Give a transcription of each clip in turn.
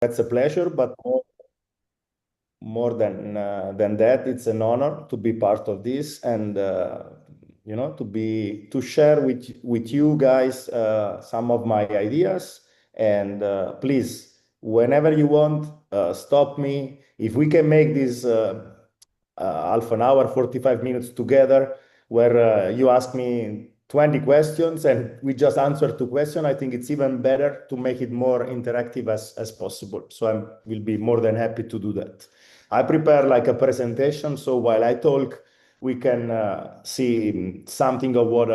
That's a pleasure, but more than that, it's an honor to be part of this and to share with you guys some of my ideas. And please, whenever you want, stop me. If we can make this half an hour, 45 minutes together, where you ask me 20 questions and we just answer two questions, I think it's even better to make it more interactive as possible. So I will be more than happy to do that. I prepare like a presentation, so while I talk, we can see something of what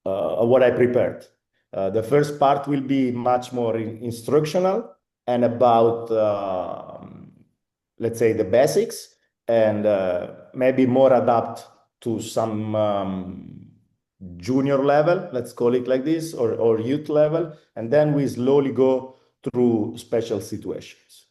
I prepared. The first part will be much more instructional and about, let's say, the basics, and maybe more adapt to some junior level, let's call it like this, or youth level, and then we slowly go through special situations.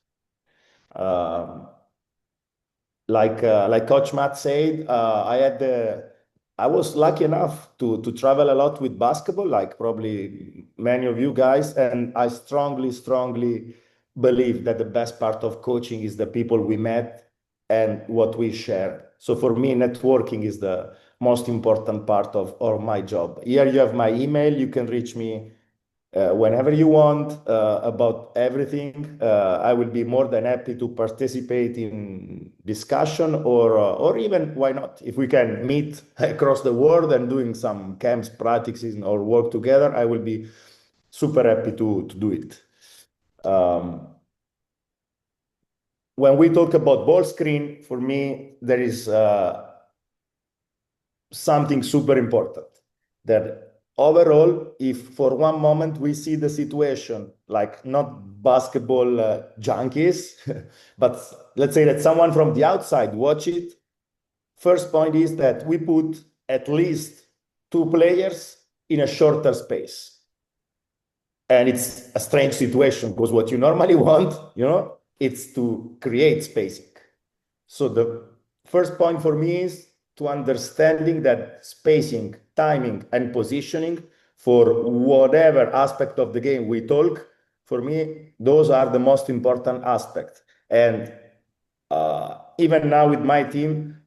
Like Coach Matt said, I was lucky enough to travel a lot with basketball, like probably many of you guys, and I strongly believe that the best part of coaching is the people we met and what we share. So for me, networking is the most important part of my job. Here you have my email. You can reach me whenever you want about everything. I will be more than happy to participate in discussion, or even why not, if we can meet across the world and doing some camps, practices, or work together, I will be super happy to do it. When we talk about ball screen, for me, there is something super important, that overall, if for one moment we see the situation like not basketball junkies, but let's say that someone from the outside watch it, first point is that we put at least two players in a shorter space. And it's a strange situation because what you normally want, it's to create spacing. So the first point for me is to understanding that spacing, timing, and positioning for whatever aspect of the game we talk, for me, those are the most important aspects. And even now with my team,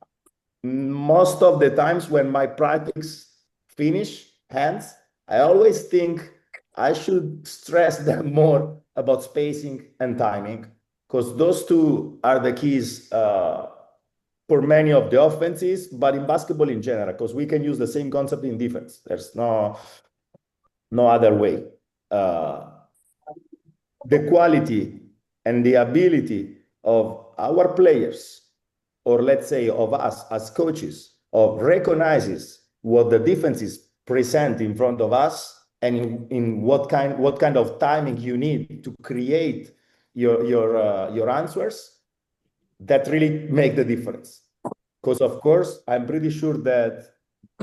most of the times when my practice finish hands, I always think I should stress them more about spacing and timing, because those two are the keys for many of the offenses, but in basketball in general, because we can use the same concept in defense. There's no other way. The quality and the ability of our players, or let's say of us as coaches, of recognizes what the defenses present in front of us, and in what kind of timing you need to create your answers, that really make the difference. Because of course, I'm pretty sure that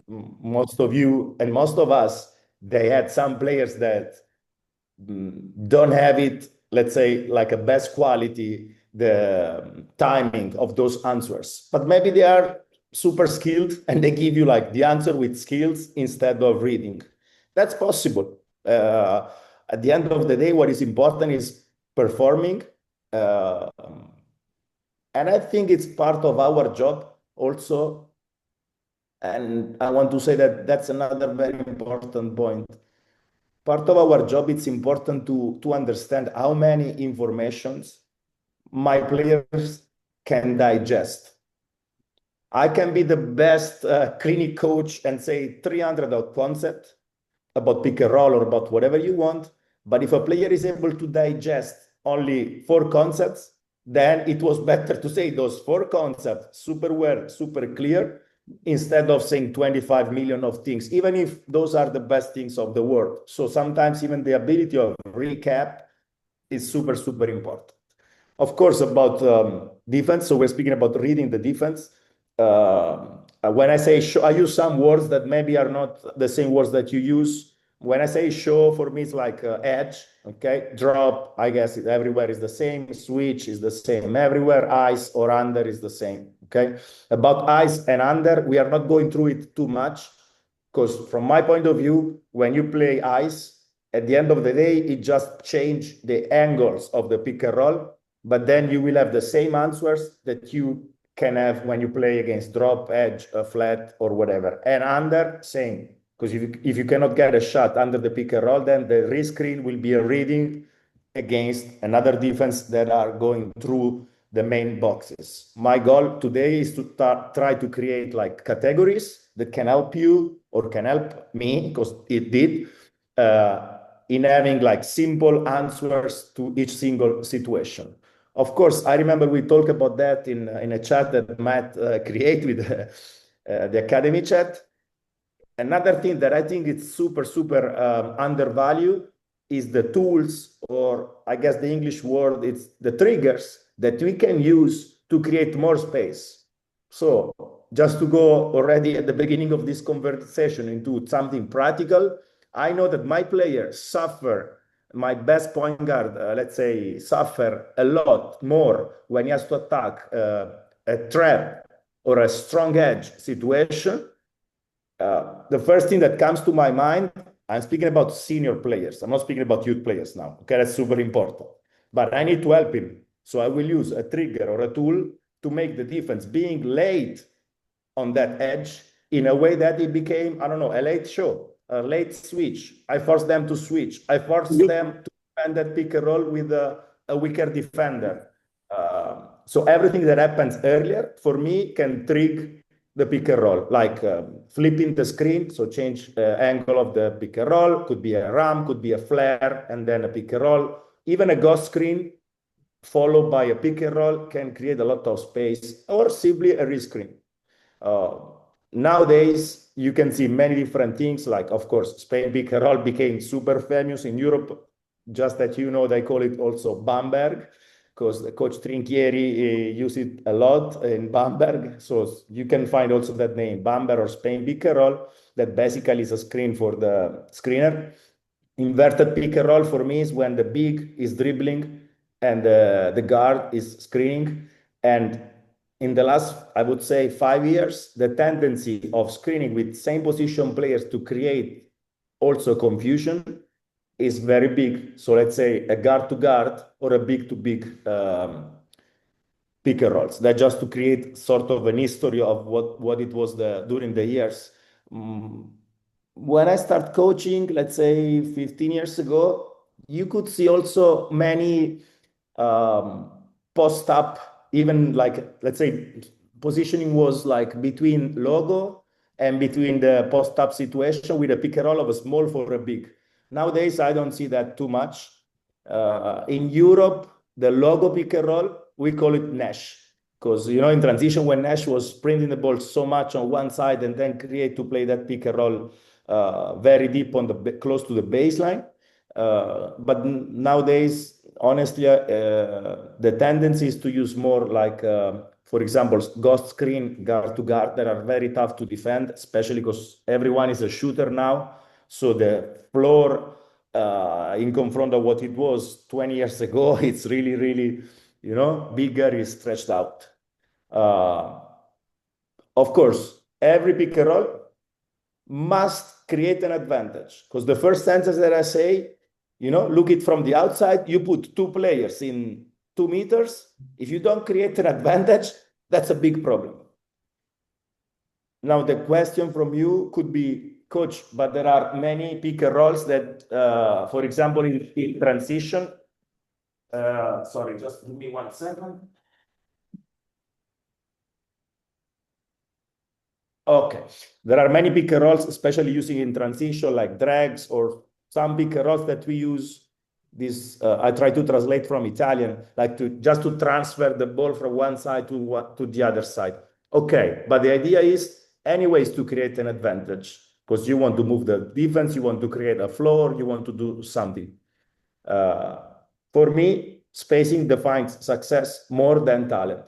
most of you and most of us, they had some players that don't have it, let's say, like a best quality, the timing of those answers. But maybe they are super skilled and they give you like the answer with skills instead of reading. That's possible. At the end of the day, what is important is performing. And I think it's part of our job also. And I want to say that that's another very important point. Part of our job, it's important to understand how many informations my players can digest. I can be the best clinic coach and say 300 out concept about pick and roll or about whatever you want. But if a player is able to digest only 4 concepts, then it was better to say those 4 concepts super well, super clear, instead of saying 25 million of things, even if those are the best things of the world. So sometimes even the ability of recap is super, super important. Of course, about defense. So we're speaking about reading the defense. When I say show, I use some words that maybe are not the same words that you use. When I say show, for me, it's like edge, okay? Drop, I guess everywhere is the same. Switch is the same everywhere. Ice or under is the same, okay? About ice and under, we are not going through it too much, because from my point of view, when you play ice, at the end of the day, it just changed the angles of the pick and roll, but then you will have the same answers that you can have when you play against drop, edge, flat, or whatever. And under, same. Because if you cannot get a shot under the pick and roll, then the rescreen will be a reading against another defense that are going through the main boxes. My goal today is to try to create like categories that can help you or can help me, because it did, in having like simple answers to each single situation. Of course, I remember we talked about that in a chat that Matt created with the Academy chat. Another thing that I think is super, super undervalued is the tools, or I guess the English word, it's the triggers that we can use to create more space. So just to go already at the beginning of this conversation into something practical, I know that my players suffer, my best point guard, let's say, suffer a lot more when he has to attack a trap or a strong edge situation. The first thing that comes to my mind, I'm speaking about senior players. I'm not speaking about youth players now. Okay, that's super important. But I need to help him. So I will use a trigger or a tool to make the defense being late on that edge in a way that it became, I don't know, a late show, a late switch. I force them to switch. I force them to defend that pick and roll with a weaker defender. So everything that happens earlier for me can trigger the pick and roll, like flipping the screen, so change angle of the pick and roll, could be a ram, could be a flare, and then a pick and roll. Even a ghost screen followed by a pick and roll can create a lot of space, or simply a rescreen. Nowadays, you can see many different things, like, of course, Spain pick and roll became super famous in Europe. Just that you know, they call it also Bamberg, because Coach Trinchieri used it a lot in Bamberg. So you can find also that name, Bamberg or Spain pick and roll, that basically is a screen for the screener. Inverted pick and roll for me is when the big is dribbling and the guard is screening. And in the last, I would say, 5 years, the tendency of screening with same position players to create also confusion is very big. So let's say a guard to guard or a big to big pick and rolls. That just to create sort of an history of what it was during the years. When I start coaching, let's say 15 years ago, you could see also many post up, even like, let's say, positioning was like between logo and between the post up situation with a pick and roll of a small for a big. Nowadays, I don't see that too much. In Europe, the logo pick and roll, we call it Nash. Because, you know, in transition, when Nash was sprinting the ball so much on one side and then create to play that pick and roll very deep on the close to the baseline. But nowadays, honestly, the tendency is to use more like, for example, ghost screen guard to guard that are very tough to defend, especially because everyone is a shooter now. So the floor in confront of what it was 20 years ago, it's really, really, you know, bigger, is stretched out. Of course, every pick and roll must create an advantage, because the first sentence that I say, you know, look it from the outside, you put two players in 2 meters. If you don't create an advantage, that's a big problem. Now, the question from you could be, coach, but there are many pick and rolls that, for example, in transition, sorry, just give me 1 second. Okay, there are many pick and rolls, especially using in transition, like drags or some pick and rolls that we use. This I try to translate from Italian, like to just to transfer the ball from one side to the other side. Okay, but the idea is anyways to create an advantage, because you want to move the defense, you want to create a floor, you want to do something. For me, spacing defines success more than talent.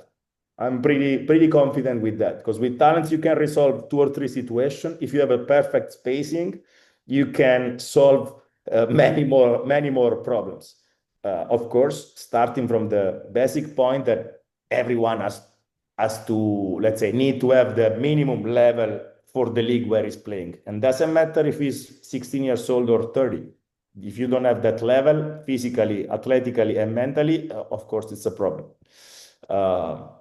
I'm pretty confident with that, because with talents you can resolve 2 or 3 situations. If you have a perfect spacing, you can solve many more problems. Of course, starting from the basic point that everyone has to, let's say, need to have the minimum level for the league where he's playing, and doesn't matter if he's 16 years old or 30. If you don't have that level, physically, athletically, and mentally, of course, it's a problem.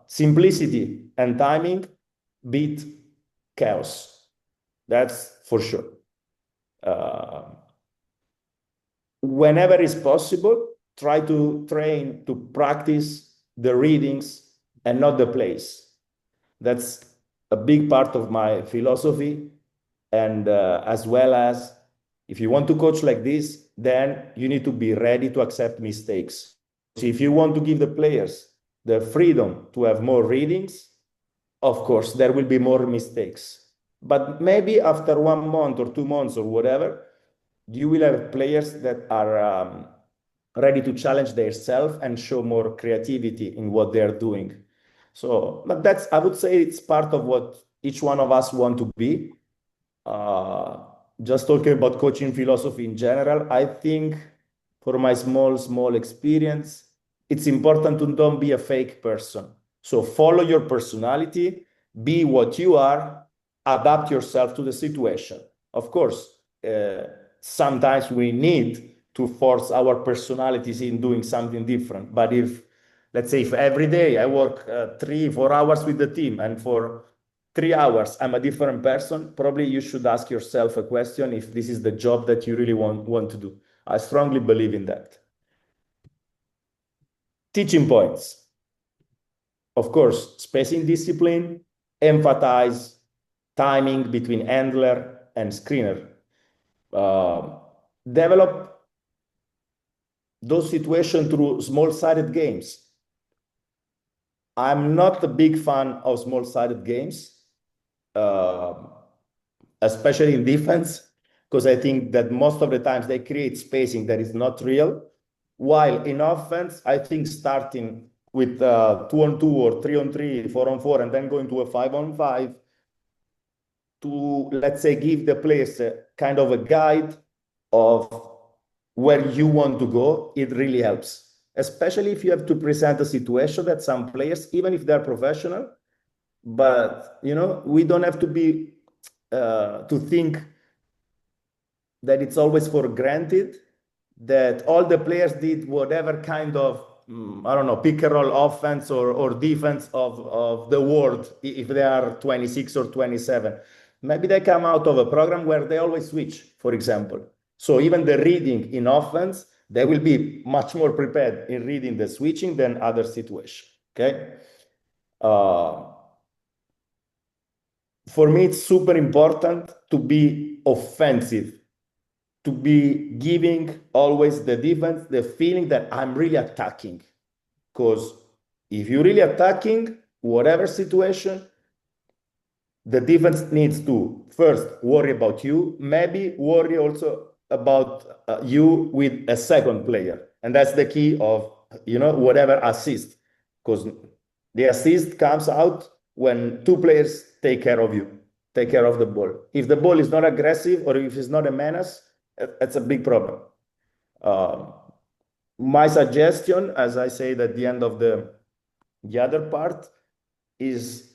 Simplicity and timing beat chaos. That's for sure. Whenever is possible, try to train to practice the readings and not the plays. That's a big part of my philosophy. And as well as if you want to coach like this, then you need to be ready to accept mistakes. So if you want to give the players the freedom to have more readings, of course, there will be more mistakes. But maybe after 1 month or 2 months or whatever, you will have players that are ready to challenge themselves and show more creativity in what they're doing. So, but that's, I would say it's part of what each one of us want to be. Just talking about coaching philosophy in general, I think for my small experience, it's important to don't be a fake person. So follow your personality, be what you are, adapt yourself to the situation. Of course, sometimes we need to force our personalities in doing something different. But if, let's say, if every day I work 3-4 hours with the team and for 3 hours I'm a different person, probably you should ask yourself a question if this is the job that you really want to do. I strongly believe in that. Teaching points. Of course, spacing discipline, emphasize timing between handler and screener. Develop those situations through small-sided games. I'm not a big fan of small-sided games, especially in defense, because I think that most of the times they create spacing that is not real. While in offense, I think starting with 2-on-2 or 3-on-3, 4-on-4, and then going to a 5-on-5 to, let's say, give the players a kind of a guide of where you want to go, it really helps. Especially if you have to present a situation that some players, even if they're professional, but we don't have to be to think that it's always for granted that all the players did whatever kind of I don't know, pick and roll offense or defense of the world if they are 26 or 27. Maybe they come out of a program where they always switch, for example. So even the reading in offense, they will be much more prepared in reading the switching than other situations. Okay. For me, it's super important to be offensive, to be giving always the defense the feeling that I'm really attacking. Because if you're really attacking, whatever situation, the defense needs to first worry about you, maybe worry also about you with a second player. And that's the key of, whatever assist. Because the assist comes out when two players take care of you, take care of the ball. If the ball is not aggressive or if it's not a menace, it's a big problem. My suggestion, as I said at the end of the other part, is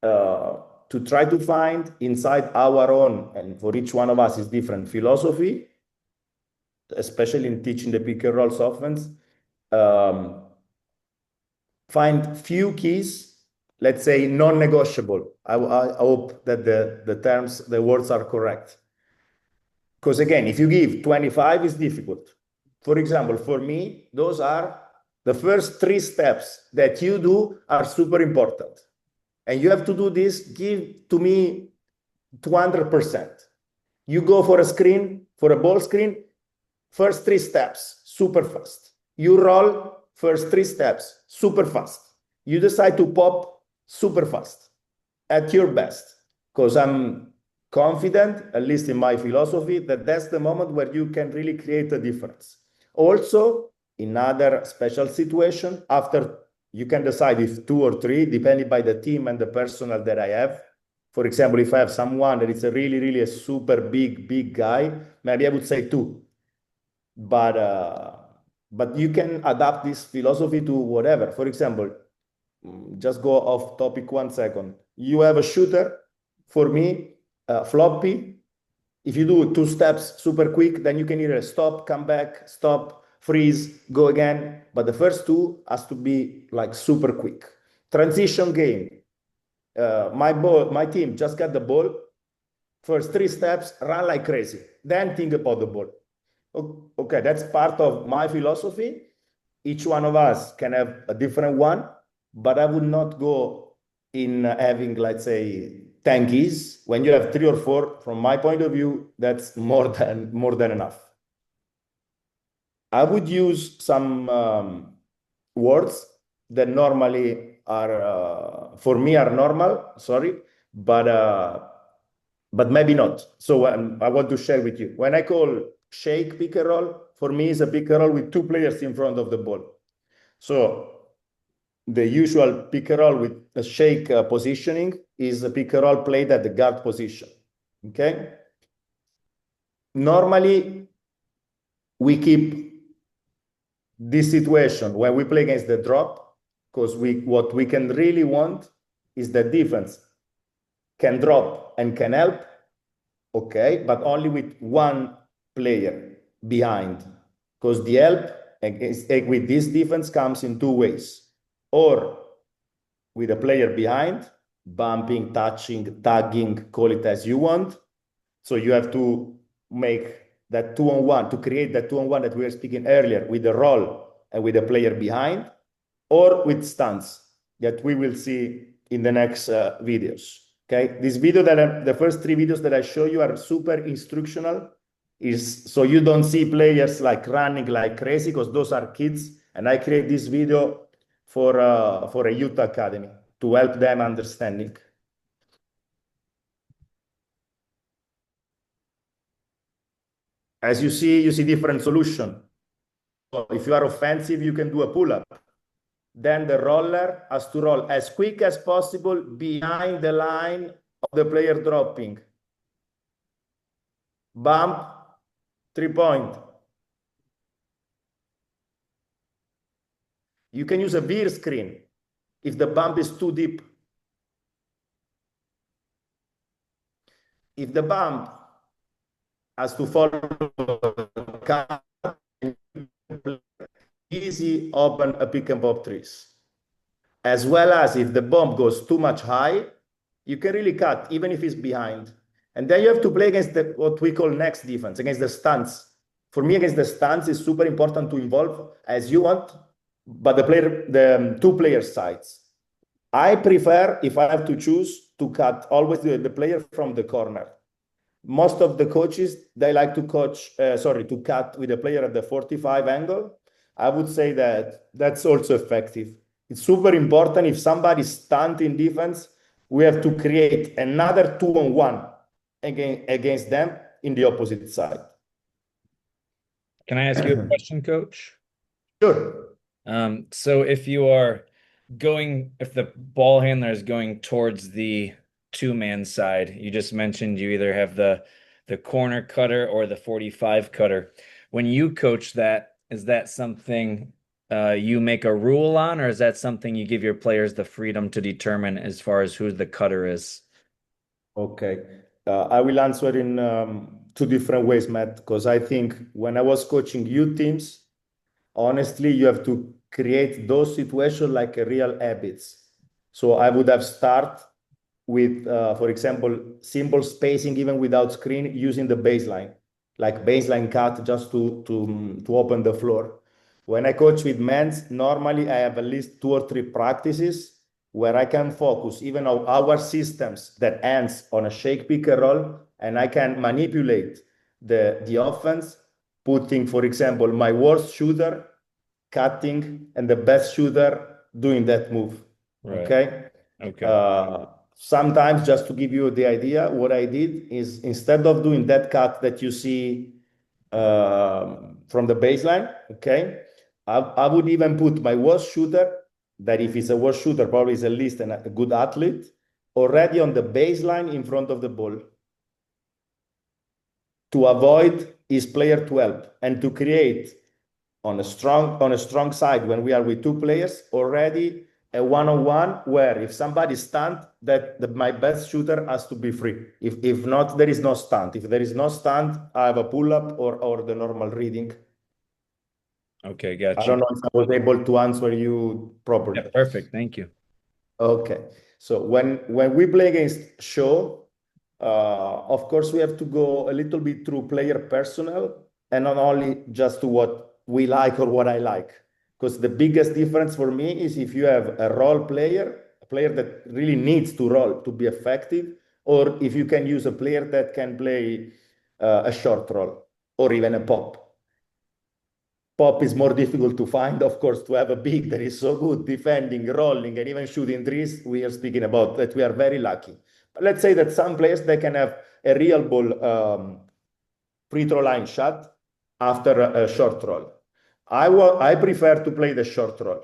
to try to find inside our own, and for each one of us is different, philosophy, especially in teaching the pick and rolls offense. Find few keys, let's say non-negotiable. I hope that the words are correct. Because again, if you give 25, it's difficult. For example, for me, those are the first 3 steps that you do are super important. And you have to do this, give to me 200%. You go for a screen, for a ball screen, first 3 steps, super fast. You roll, first 3 steps, super fast. You decide to pop, super fast, at your best. Because I'm confident, at least in my philosophy, that that's the moment where you can really create a difference. Also, in other special situation, after you can decide if 2 or 3, depending by the team and the personnel that I have. For example, if I have someone that is a really a super big guy, maybe I would say 2. But you can adapt this philosophy to whatever. For example, just go off topic 1 second. You have a shooter, for me, floppy. if you do two steps super quick, then you can either stop, come back, stop, freeze, go again. But the first two has to be like super quick. Transition game. My team just got the ball. First three steps, run like crazy. Then think about the ball. Okay, that's part of my philosophy. Each one of us can have a different one, but I would not go in having, let's say, 10 keys. When you have three or four, from my point of view, that's more than enough. I would use some words that normally are for me are normal, sorry, but maybe not. So I want to share with you. When I call shake pick and roll, for me is a pick and roll with two players in front of the ball. So the usual pick and roll with a shake positioning is a pick and roll played at the guard position. Okay. Normally, we keep this situation when we play against the drop, because what we can really want is the defense can drop and can help, okay, but only with one player behind, because the help with this defense comes in two ways, or with a player behind, bumping, touching, tagging, call it as you want. So you have to make that 2-on-1, to create that 2-on-1 that we were speaking earlier with the roll and with the player behind, or with stunts that we will see in the next videos. Okay, this video the first three videos that I show you are super instructional, is so you don't see players like running like crazy, because those are kids, and I create this video for a youth academy to help them understanding. As you see different solution. So if you are offensive, you can do a pull-up. Then the roller has to roll as quick as possible behind the line of the player dropping. Bump, 3-point. You can use a veer screen if the bump is too deep. If the bump has to follow easy open a pick and pop trees. As well as if the bomb goes too much high, you can really cut even if it's behind. And then you have to play against what we call next defense, against the stunts. For me, against the stunts, it's super important to involve as you want, but the two player sides. I prefer, if I have to choose, to cut always the player from the corner. Most of the coaches, they like to to cut with the player at the 45 angle. I would say that that's also effective. It's super important. If somebody's stunned in defense, we have to create another 2-on-1 against them in the opposite side. Can I ask you a question, Coach? Sure. So if the ball handler is going towards the two-man side, you just mentioned you either have the corner cutter or the 45 cutter. When you coach that, is that something you make a rule on, or is that something you give your players the freedom to determine as far as who the cutter is? Okay. I will answer in two different ways, Matt, because I think when I was coaching youth teams, honestly, you have to create those situations like a real habits. So I would have start with, for example, simple spacing, even without screen, using the baseline, like baseline cut just to open the floor. When I coach with men's, normally I have at least 2 or 3 practices where I can focus even on our systems that ends on a shake pick and roll, and I can manipulate the offense, putting, for example, my worst shooter cutting and the best shooter doing that move. Right. Okay. Okay. Sometimes, just to give you the idea, what I did is instead of doing that cut that you see from the baseline, okay, I would even put my worst shooter, that if he's a worst shooter, probably is at least a good athlete, already on the baseline in front of the ball to avoid his player to help and to create on a strong side when we are with 2 players already a one-on-one where if somebody stunned, my best shooter has to be free. If not, there is no stunt. If there is no stunt, I have a pull-up or the normal reading. Okay, I gotcha. don't know if I was able to answer you properly. Yeah, perfect. Thank you. Okay. So when we play against show, of course we have to go a little bit through player personnel and not only just to what we like or what I like. Because the biggest difference for me is if you have a role player, a player that really needs to roll to be effective, or if you can use a player that can play a short roll or even a pop. Pop is more difficult to find, of course, to have a big that is so good defending, rolling, and even shooting threes. We are speaking about that we are very lucky. But let's say that some players they can have a real ball free throw line shot after a short roll. I prefer to play the short roll.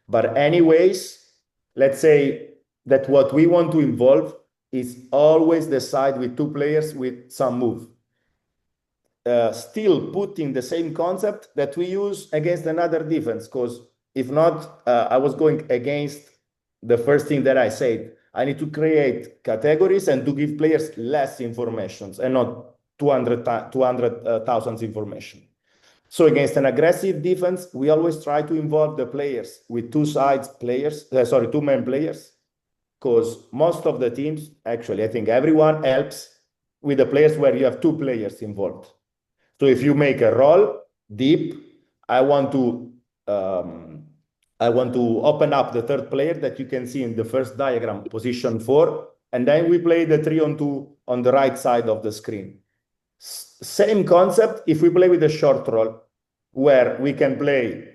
But anyways, let's say that what we want to involve is always the side with two players with some move. Still putting the same concept that we use against another defense. Because if not, I was going against the first thing that I said. I need to create categories and to give players less informations and not 200,000 information. So against an aggressive defense, we always try to involve the players with two main players, because most of the teams, actually, I think everyone helps with the players where you have two players involved. So if you make a roll deep, I want to open up the third player that you can see in the first diagram, position 4, and then we play the 3-on-2 on the right side of the screen. Same concept if we play with a short roll, where we can play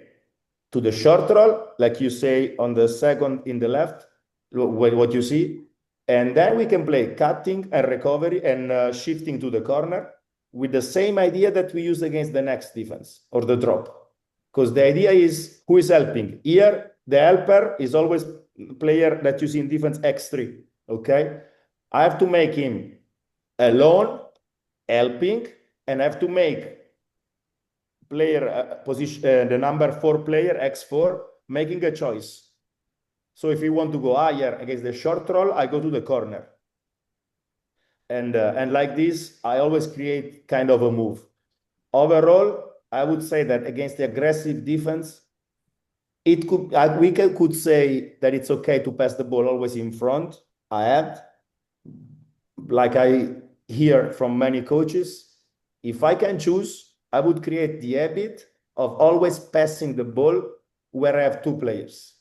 to the short roll, like you say on the second in the left, what you see, and then we can play cutting and recovery and shifting to the corner with the same idea that we use against the next defense or the drop. Because the idea is who is helping. Here, the helper is always player that you see in defense X3, okay? I have to make him alone, helping, and I have to make player position the number 4 player X4 making a choice. So if you want to go higher against the short roll, I go to the corner. And like this, I always create kind of a move. Overall, I would say that against the aggressive defense, we could say that it's okay to pass the ball always in front. Like I hear from many coaches, if I can choose, I would create the habit of always passing the ball where I have two players,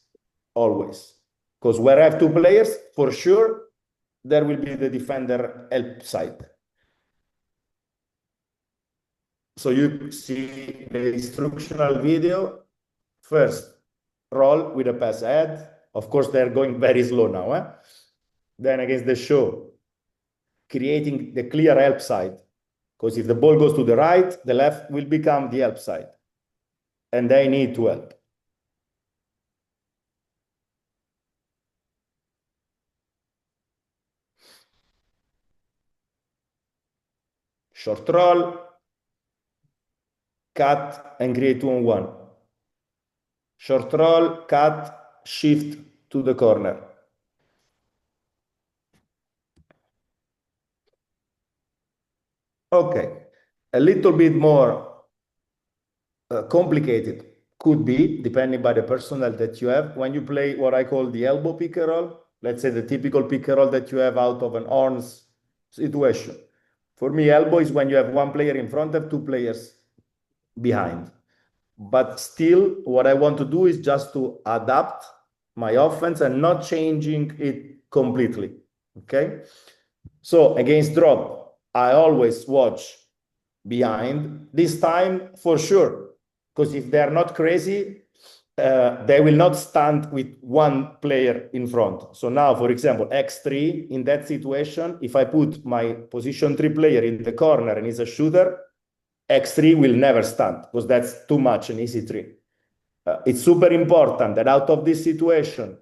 always. Because where I have two players, for sure, there will be the defender help side. So you see the instructional video. First, roll with a pass ahead. Of course, they're going very slow now. Then against the show, creating the clear help side. Because if the ball goes to the right, the left will become the help side. And they need to help. Short roll, cut, and create 2-on-1. Short roll, cut, shift to the corner. Okay, a little bit more complicated could be, depending by the personnel that you have, when you play what I call the elbow pick and roll. Let's say the typical pick and roll that you have out of an arms situation. For me, elbow is when you have one player in front of two players behind. But still, what I want to do is just to adapt my offense and not changing it completely. Okay? So against drop, I always watch behind. This time, for sure, because if they're not crazy, they will not stand with one player in front. So now, for example, X3, in that situation, if I put my position 3 player in the corner and he's a shooter, X3 will never stand because that's too much an easy 3. It's super important that out of this situation,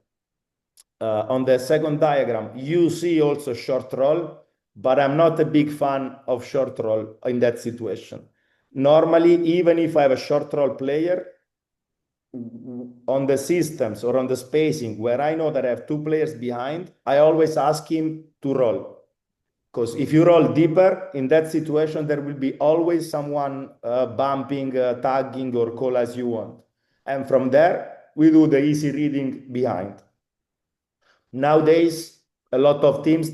on the second diagram, you see also short roll, but I'm not a big fan of short roll in that situation. Normally, even if I have a short roll player, on the systems or on the spacing where I know that I have two players behind, I always ask him to roll. Because if you roll deeper in that situation, there will be always someone bumping, tagging, or call as you want. And from there, we do the easy reading behind. Nowadays, a lot of teams,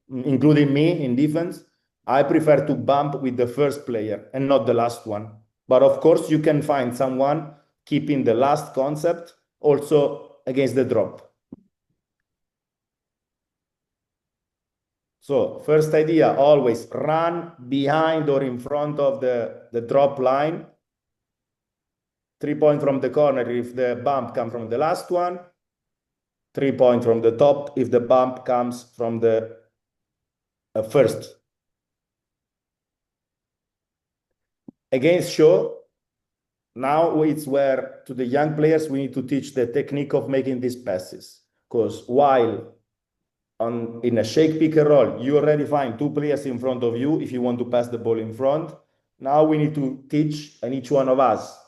including me in defense, I prefer to bump with the first player and not the last one. But of course, you can find someone keeping the last concept also against the drop. So first idea, always run behind or in front of the drop line. 3 point from the corner if the bump comes from the last one. 3 point from the top if the bump comes from the first. Against show, now it's where to the young players we need to teach the technique of making these passes. Because while in a shake pick and roll, you already find two players in front of you if you want to pass the ball in front. Now we need to teach, and each one of us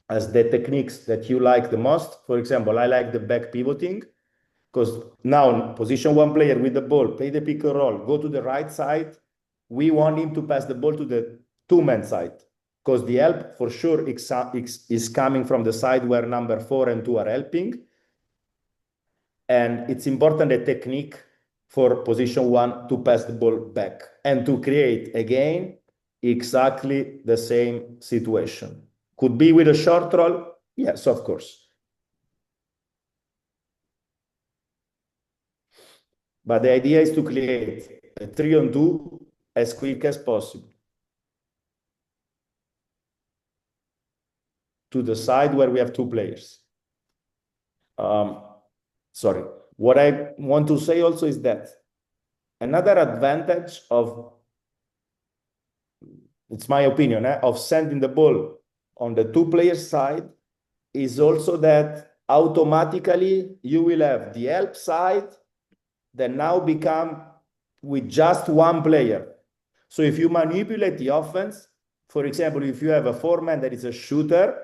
as the techniques that you like the most. For example, I like the back pivoting, because now position one player with the ball, play the pick and roll, go to the right side. We want him to pass the ball to the two-man side, because the help for sure is coming from the side where number 4 and 2 are helping. And it's important a technique for position one to pass the ball back and to create again exactly the same situation. Could be with a short roll, yes, of course. But the idea is to create a 3-on-2 as quick as possible to the side where we have two players. Sorry. What I want to say also is that another advantage of, it's my opinion, of sending the ball on the two players side is also that automatically you will have the help side that now become with just one player. So if you manipulate the offense, for example, if you have a 4-man that is a shooter,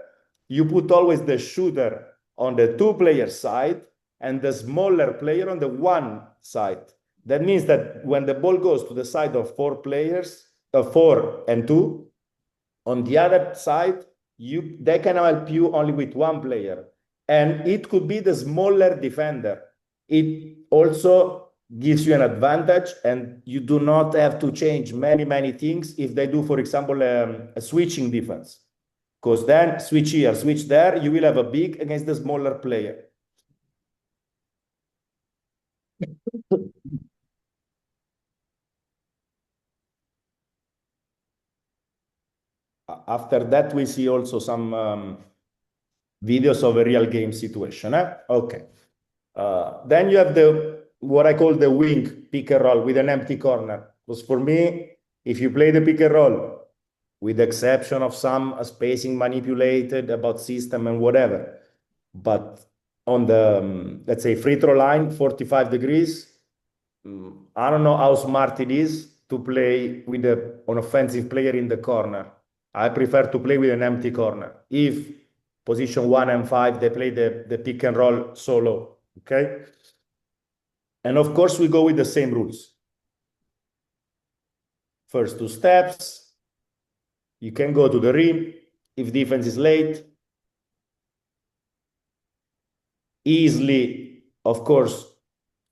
you put always the shooter on the two-player side and the smaller player on the one side. That means that when the ball goes to the side of 4 players, 4 and 2, on the other side, they can help you only with one player. And it could be the smaller defender. It also gives you an advantage, and you do not have to change many things if they do, for example, a switching defense. Because then switch here, switch there, you will have a big against the smaller player. After that, we see also some videos of a real game situation. Okay. Then you have what I call the wing pick and roll with an empty corner. Because for me, if you play the pick and roll, with the exception of some spacing manipulated about system and whatever, but on the, let's say, free throw line, 45 degrees, I don't know how smart it is to play with an offensive player in the corner. I prefer to play with an empty corner. If position 1 and 5, they play the pick and roll solo, okay? And of course, we go with the same rules. First 2 steps, you can go to the rim. If defense is late, easily, of course,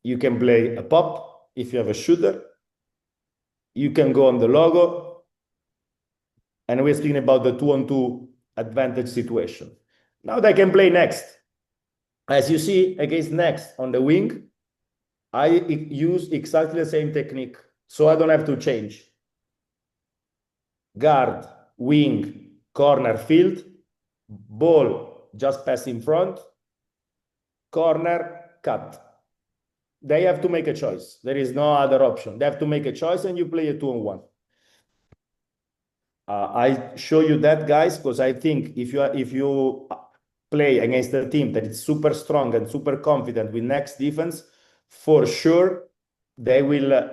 you can play a pop if you have a shooter. You can go on the logo. And we're speaking about the 2-on-2 advantage situation. Now they can play next. As you see, against next on the wing, I use exactly the same technique, so I don't have to change. Guard, wing, corner, field, ball, just pass in front, corner, cut. They have to make a choice. There is no other option. They have to make a choice, and you play a 2-on-1. I show you that, guys, because I think if you play against a team that is super strong and super confident with next defense, for sure they will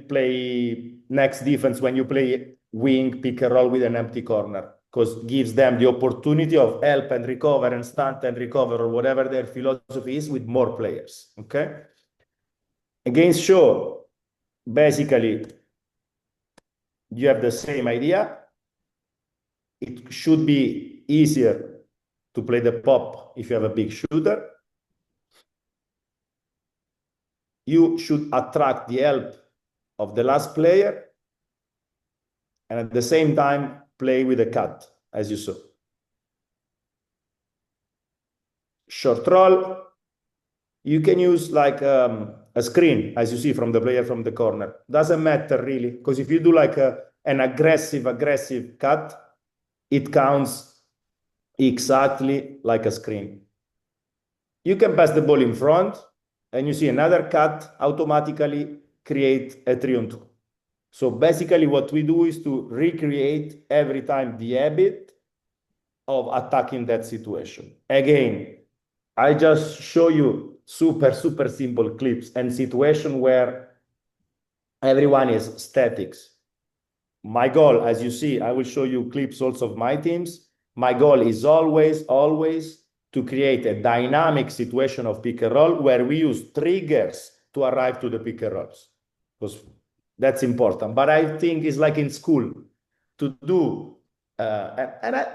play next defense when you play wing pick and roll with an empty corner, because gives them the opportunity of help and recover and stunt and recover or whatever their philosophy is with more players. Okay. Against show, basically, you have the same idea. It should be easier to play the pop if you have a big shooter. You should attract the help of the last player and at the same time play with a cut, as you saw. Short roll, you can use like a screen, as you see from the player from the corner. Doesn't matter really, because if you do like an aggressive cut, it counts exactly like a screen. You can pass the ball in front, and you see another cut automatically create a 3-on-2. So basically what we do is to recreate every time the habit of attacking that situation. Again, I just show you super simple clips and situation where everyone is statics. My goal, as you see, I will show you clips also of my teams. My goal is always to create a dynamic situation of pick and roll where we use triggers to arrive to the pick and rolls, because that's important. But I think it's like in school to do, I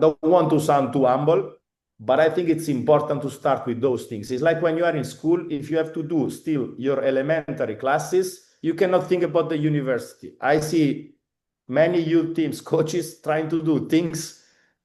don't want to sound too humble, but I think it's important to start with those things. It's like when you are in school, if you have to do still your elementary classes, you cannot think about the university. I see many youth teams, coaches trying to do things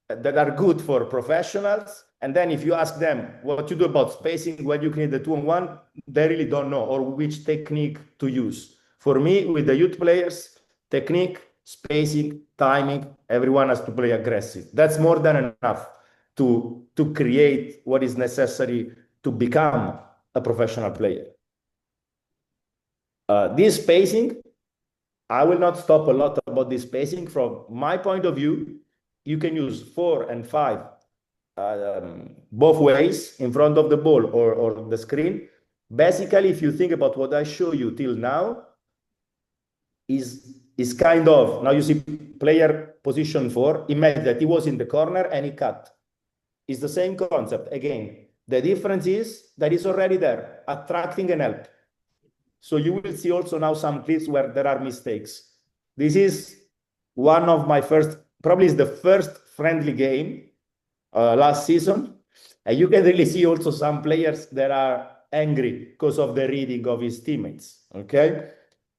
that are good for professionals. And then if you ask them what you do about spacing, when you create the 2-on-1, they really don't know, or which technique to use. For me, with the youth players, technique, spacing, timing, everyone has to play aggressive. That's more than enough to create what is necessary to become a professional player. This spacing, I will not stop a lot about this spacing. From my point of view, you can use 4 and 5 both ways, in front of the ball or the screen. Basically, if you think about what I show you till now, is kind of, now you see player position 4, imagine that he was in the corner and he cut. It's the same concept. Again, the difference is that he's already there, attracting and help. So you will see also now some clips where there are mistakes. This is one of my first, probably is the first friendly game last season. And you can really see also some players that are angry because of the reading of his teammates, okay?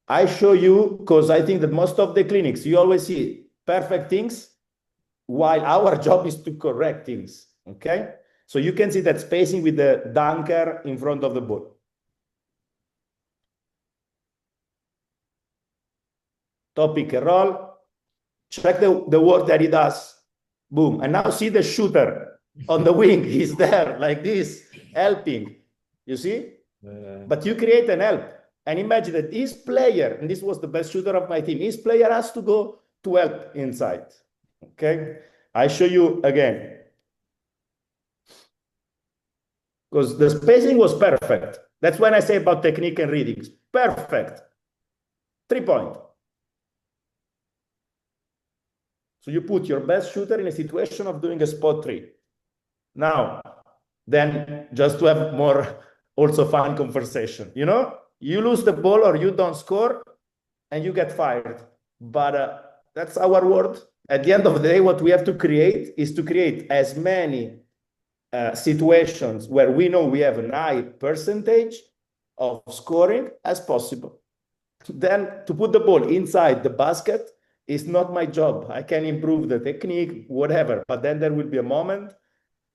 I show you, because I think that most of the clinics, you always see perfect things, while our job is to correct things, okay? So you can see that spacing with the dunker in front of the ball. Top pick and roll, check the work that he does, boom. And now see the shooter on the wing, he's there like this, helping, you see? But you create an help. And imagine that this player, and this was the best shooter of my team, his player has to go to help inside, okay? I show you again. Because the spacing was perfect. That's when I say about technique and readings. Perfect. 3-point. So you put your best shooter in a situation of doing a spot 3. Now, then just to have more also fun conversation, you know, you lose the ball or you don't score and you get fired. But that's our word. At the end of the day, what we have to create is to create as many situations where we know we have a high percentage of scoring as possible. Then to put the ball inside the basket is not my job. I can improve the technique, whatever, but then there will be a moment,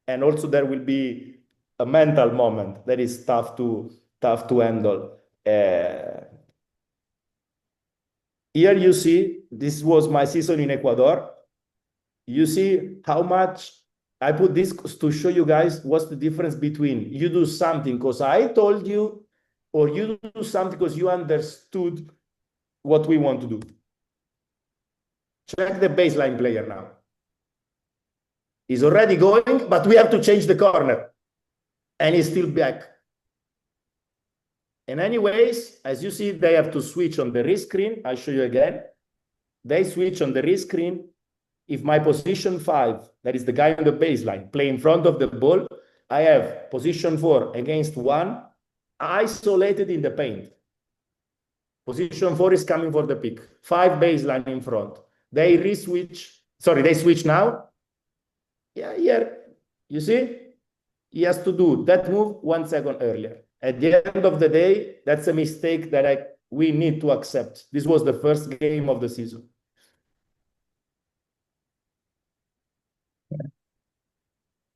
and also there will be a mental moment that is tough to handle. Here you see, this was my season in Ecuador. You see how much I put this to show you guys what's the difference between you do something because I told you, or you do something because you understood what we want to do. Check the baseline player now. He's already going, but we have to change the corner. And he's still back. And anyways, as you see, they have to switch on the wrist screen. I'll show you again. they switch on the wrist screen. If my position 5, that is the guy on the baseline, play in front of the ball, I have position 4 against 1, isolated in the paint. Position 4 is coming for the pick. 5 baseline in front. They re-switch. Sorry, they switch now. Yeah, here. You see? He has to do that move 1 second earlier. At the end of the day, that's a mistake that we need to accept. This was the first game of the season.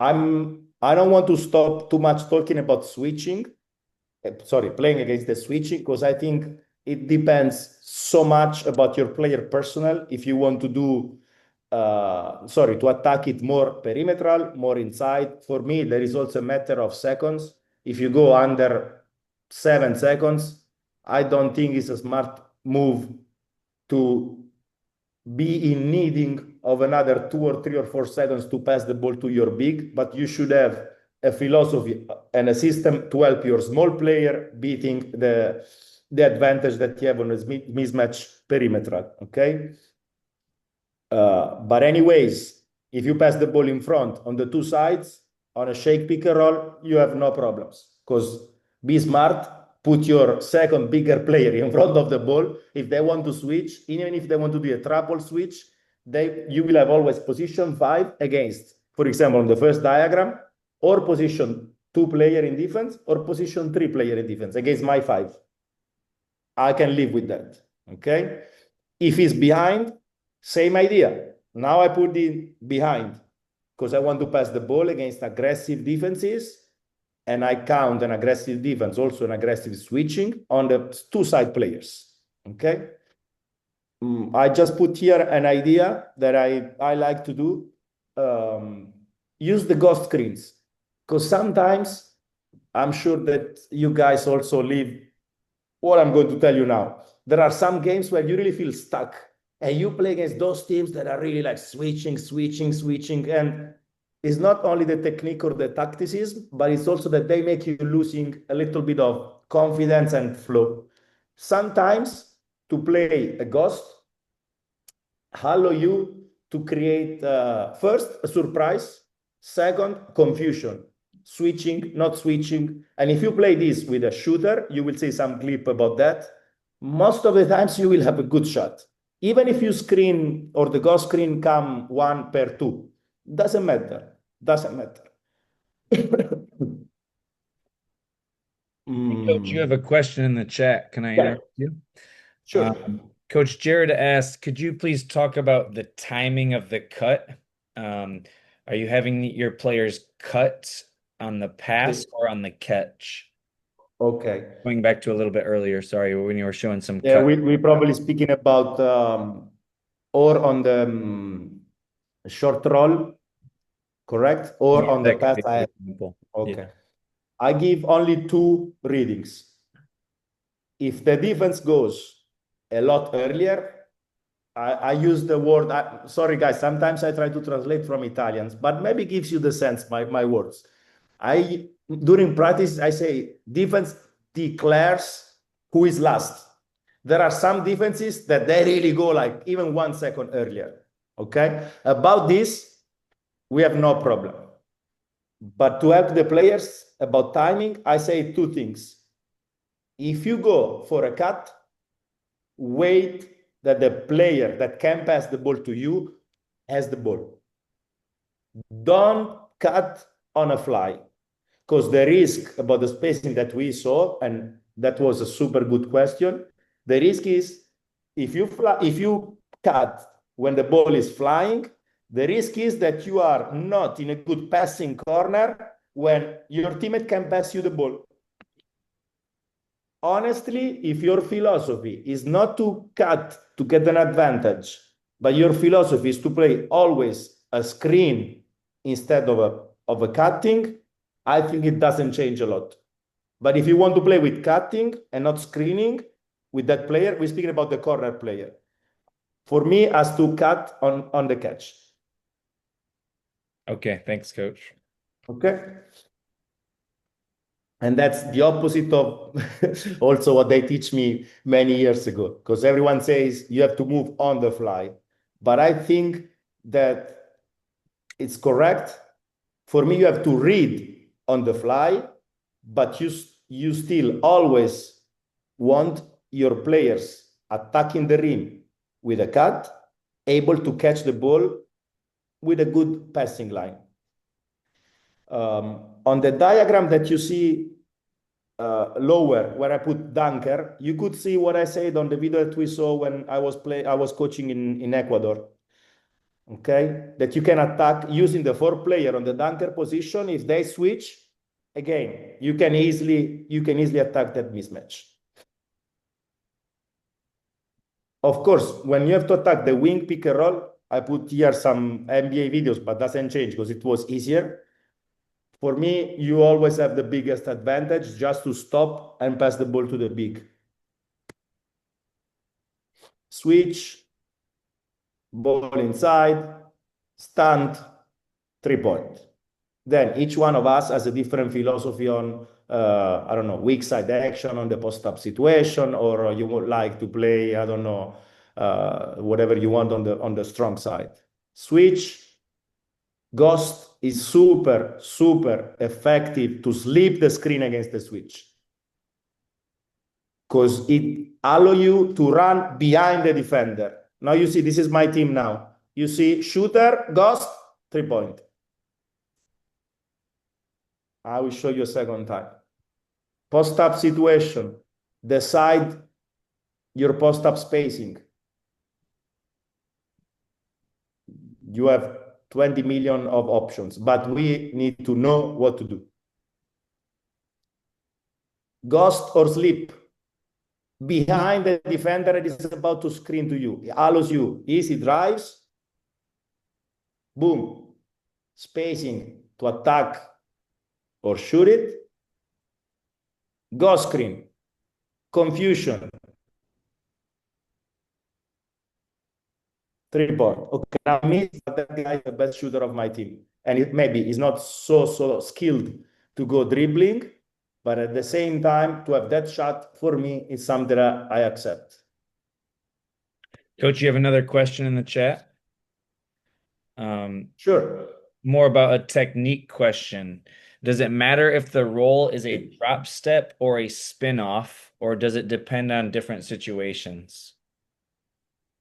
I don't want to stop too much talking about switching. Sorry, playing against the switching, because I think it depends so much about your player personnel. If you want to do, to attack it more perimetral, more inside. For me, there is also a matter of seconds. If you go under 7 seconds, I don't think it's a smart move to be in needing of another 2 or 3 or 4 seconds to pass the ball to your big, but you should have a philosophy and a system to help your small player beating the advantage that you have on a mismatch perimeter. Okay. But anyways, if you pass the ball in front on the 2 sides on a shake pick and roll, you have no problems, because be smart, put your second bigger player in front of the ball. If they want to switch, even if they want to do a triple switch, you will have always position 5 against, for example, on the first diagram, or position 2 player in defense, or position 3 player in defense against my 5. I can live with that. Okay. If he's behind, same idea. Now I put it behind because I want to pass the ball against aggressive defenses, and I count an aggressive defense, also an aggressive switching on the 2 side players. Okay. I just put here an idea that I like to do. Use the ghost screens, because sometimes I'm sure that you guys also live what I'm going to tell you now. There are some games where you really feel stuck, and you play against those teams that are really like switching. And it's not only the technique or the tacticism, but it's also that they make you losing a little bit of confidence and flow. Sometimes to play a ghost allow you to create first a surprise, second confusion, switching, not switching. And if you play this with a shooter, you will see some clip about that. Most of the times you will have a good shot. Even if you screen or the ghost screen come 1 per 2, doesn't matter. Coach, you have a question in the chat. Can I Yeah, interrupt you? sure. Coach Jared asked, could you please talk about the timing of the cut? Are you having your players cut on the pass or on the catch? Okay. Going back to a little bit earlier, sorry, when you were showing some Yeah, cut. we probably speaking about or on the short roll, correct? Or Yeah, on the that could pass be a ahead. good example. Yeah. Okay. I give only 2 readings. If the defense goes a lot earlier, I use the word, sorry guys, sometimes I try to translate from Italians, but maybe gives you the sense, my words. During practice, I say defense declares who is last. There are some defenses that they really go like even 1 second earlier. Okay. About this, we have no problem. But to help the players about timing, I say 2 things. If you go for a cut, wait that the player that can pass the ball to you has the ball. Don't cut on a fly, because the risk about the spacing that we saw, and that was a super good question, the risk is if you cut when the ball is flying, the risk is that you are not in a good passing corner when your teammate can pass you the ball. Honestly, if your philosophy is not to cut to get an advantage, but your philosophy is to play always a screen instead of a cutting, I think it doesn't change a lot. But if you want to play with cutting and not screening with that player, we're speaking about the corner player. For me, has to cut on the catch. Okay, thanks, Coach. Okay. And that's the opposite of also what they teach me many years ago, because everyone says you have to move on the fly. But I think that it's correct. For me, you have to read on the fly, but you still always want your players attacking the rim with a cut, able to catch the ball with a good passing line. On the diagram that you see lower, where I put dunker, you could see what I said on the video that we saw when I was coaching in Ecuador. Okay, that you can attack using the 4 player on the dunker position. If they switch, again, you can easily attack that mismatch. Of course, when you have to attack the wing pick and roll, I put here some NBA videos, but doesn't change because it was easier. For me, you always have the biggest advantage just to stop and pass the ball to the big. Switch, ball inside, stand, 3-point. Then each one of us has a different philosophy on, I don't know, weak side action on the post-up situation, or you would like to play, I don't know, whatever you want on the strong side. Switch, ghost is super, super effective to slip the screen against the switch, because it allows you to run behind the defender. Now you see, this is my team now. You see shooter, ghost, 3-point. I will show you a second time. Post-up situation, decide your post-up spacing. You have 20 million of options, but we need to know what to do. Ghost or slip behind the defender that is about to screen to you. It allows you easy drives, boom, spacing to attack or shoot it. Ghost screen, confusion, 3-point. Okay, now me, that guy is the best shooter of my team. And it maybe is not so skilled to go dribbling, but at the same time, to have that shot for me is something that I accept. Coach, you have another question in the chat? Sure. More about a technique question. Does it matter if the roll is a drop step or a spin off, or does it depend on different situations?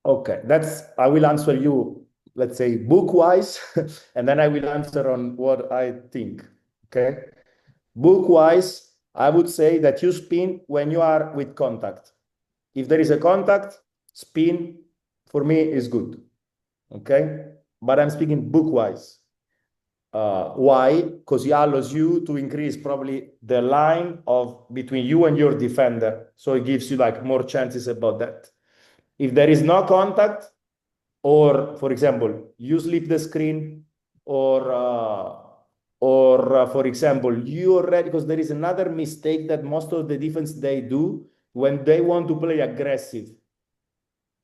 Okay, I will answer you, let's say, book-wise, and then I will answer on what I think. Okay. Book-wise, I would say that you spin when you are with contact. If there is a contact, spin for me is good. Okay. But I'm speaking book-wise. Why? Because it allows you to increase probably the line of between you and your defender. So it gives you like more chances about that. If there is no contact, or for example, you slip the screen, or for example, you already, because there is another mistake that most of the defense they do when they want to play aggressive.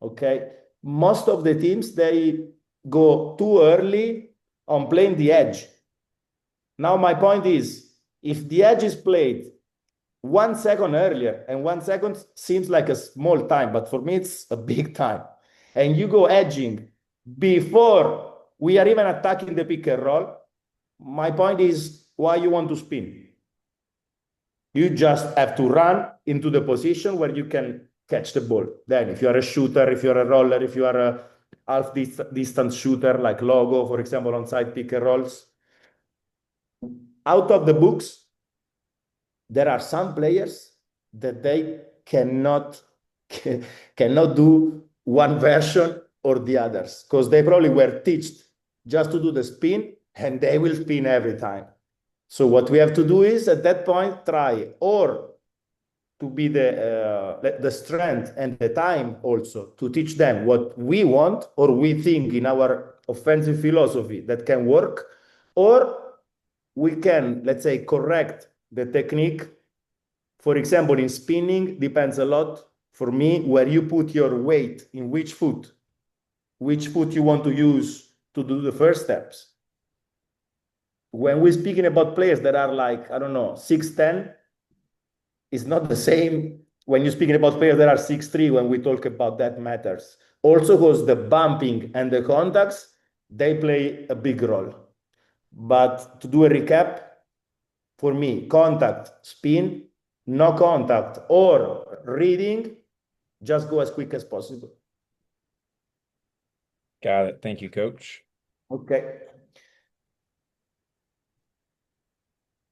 Okay, most of the teams they go too early on playing the edge. Now my point is, if the edge is played 1 second earlier, and 1 second seems like a small time, but for me it's a big time, and you go edging before we are even attacking the pick and roll, my point is, why you want to spin? You just have to run into the position where you can catch the ball. Then if you are a shooter, if you're a roller, if you are a half distance shooter like Logo, for example, on side pick and rolls, out of the books, there are some players that they cannot do one version or the others, because they probably were taught just to do the spin, and they will spin every time. So what we have to do is at that point try or to be the strength and the time also to teach them what we want or we think in our offensive philosophy that can work, or we can, let's say, correct the technique. For example, in spinning, depends a lot for me where you put your weight, in which foot you want to use to do the first steps. When we're speaking about players that are like, I don't know, 6'10", is not the same when you're speaking about players that are 6'3", when we talk about that matters. Also because the bumping and the contacts, they play a big role. But to do a recap, for me, contact, spin, no contact, or reading, just go as quick as possible. Got it. Thank you, coach. Okay.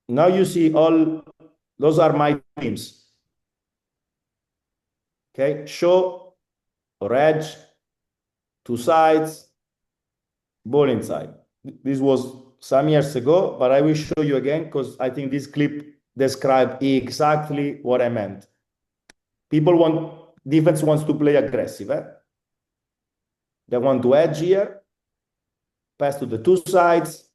Now you see all, those are my teams. Okay, show or edge, two sides, ball inside. This was some years ago, but I will show you again because I think this clip describes exactly what I meant. Defense wants to play aggressive. They want to edge here, pass to the two sides,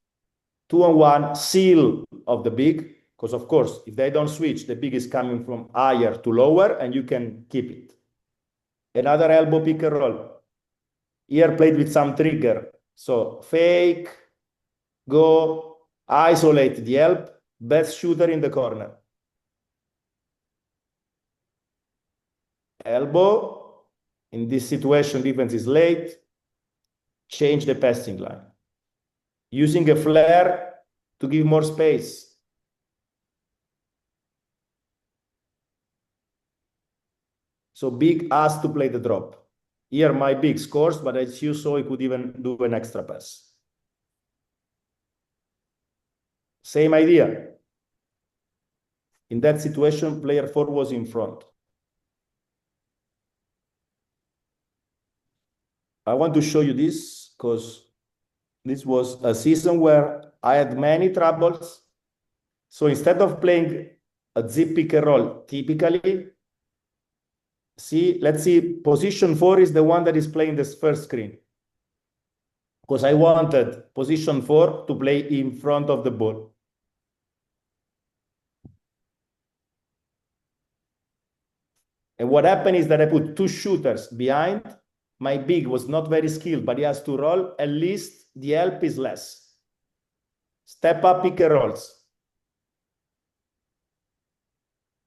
2-on-1, seal of the big, because of course, if they don't switch, the big is coming from higher to lower, and you can keep it. Another elbow pick and roll. Here played with some trigger. So fake, go, isolate the help, best shooter in the corner. Elbow, in this situation, defense is late, change the passing line. Using a flare to give more space. So big has to play the drop. Here my big scores, but as you saw, he could even do an extra pass. Same idea. In that situation, player 4 was in front. I want to show you this because this was a season where I had many troubles. So instead of playing a zip pick and roll, typically, let's see, position 4 is the one that is playing this first screen. Because I wanted position 4 to play in front of the ball. And what happened is that I put two shooters behind. My big was not very skilled, but he has to roll. At least the help is less. Step up pick and rolls.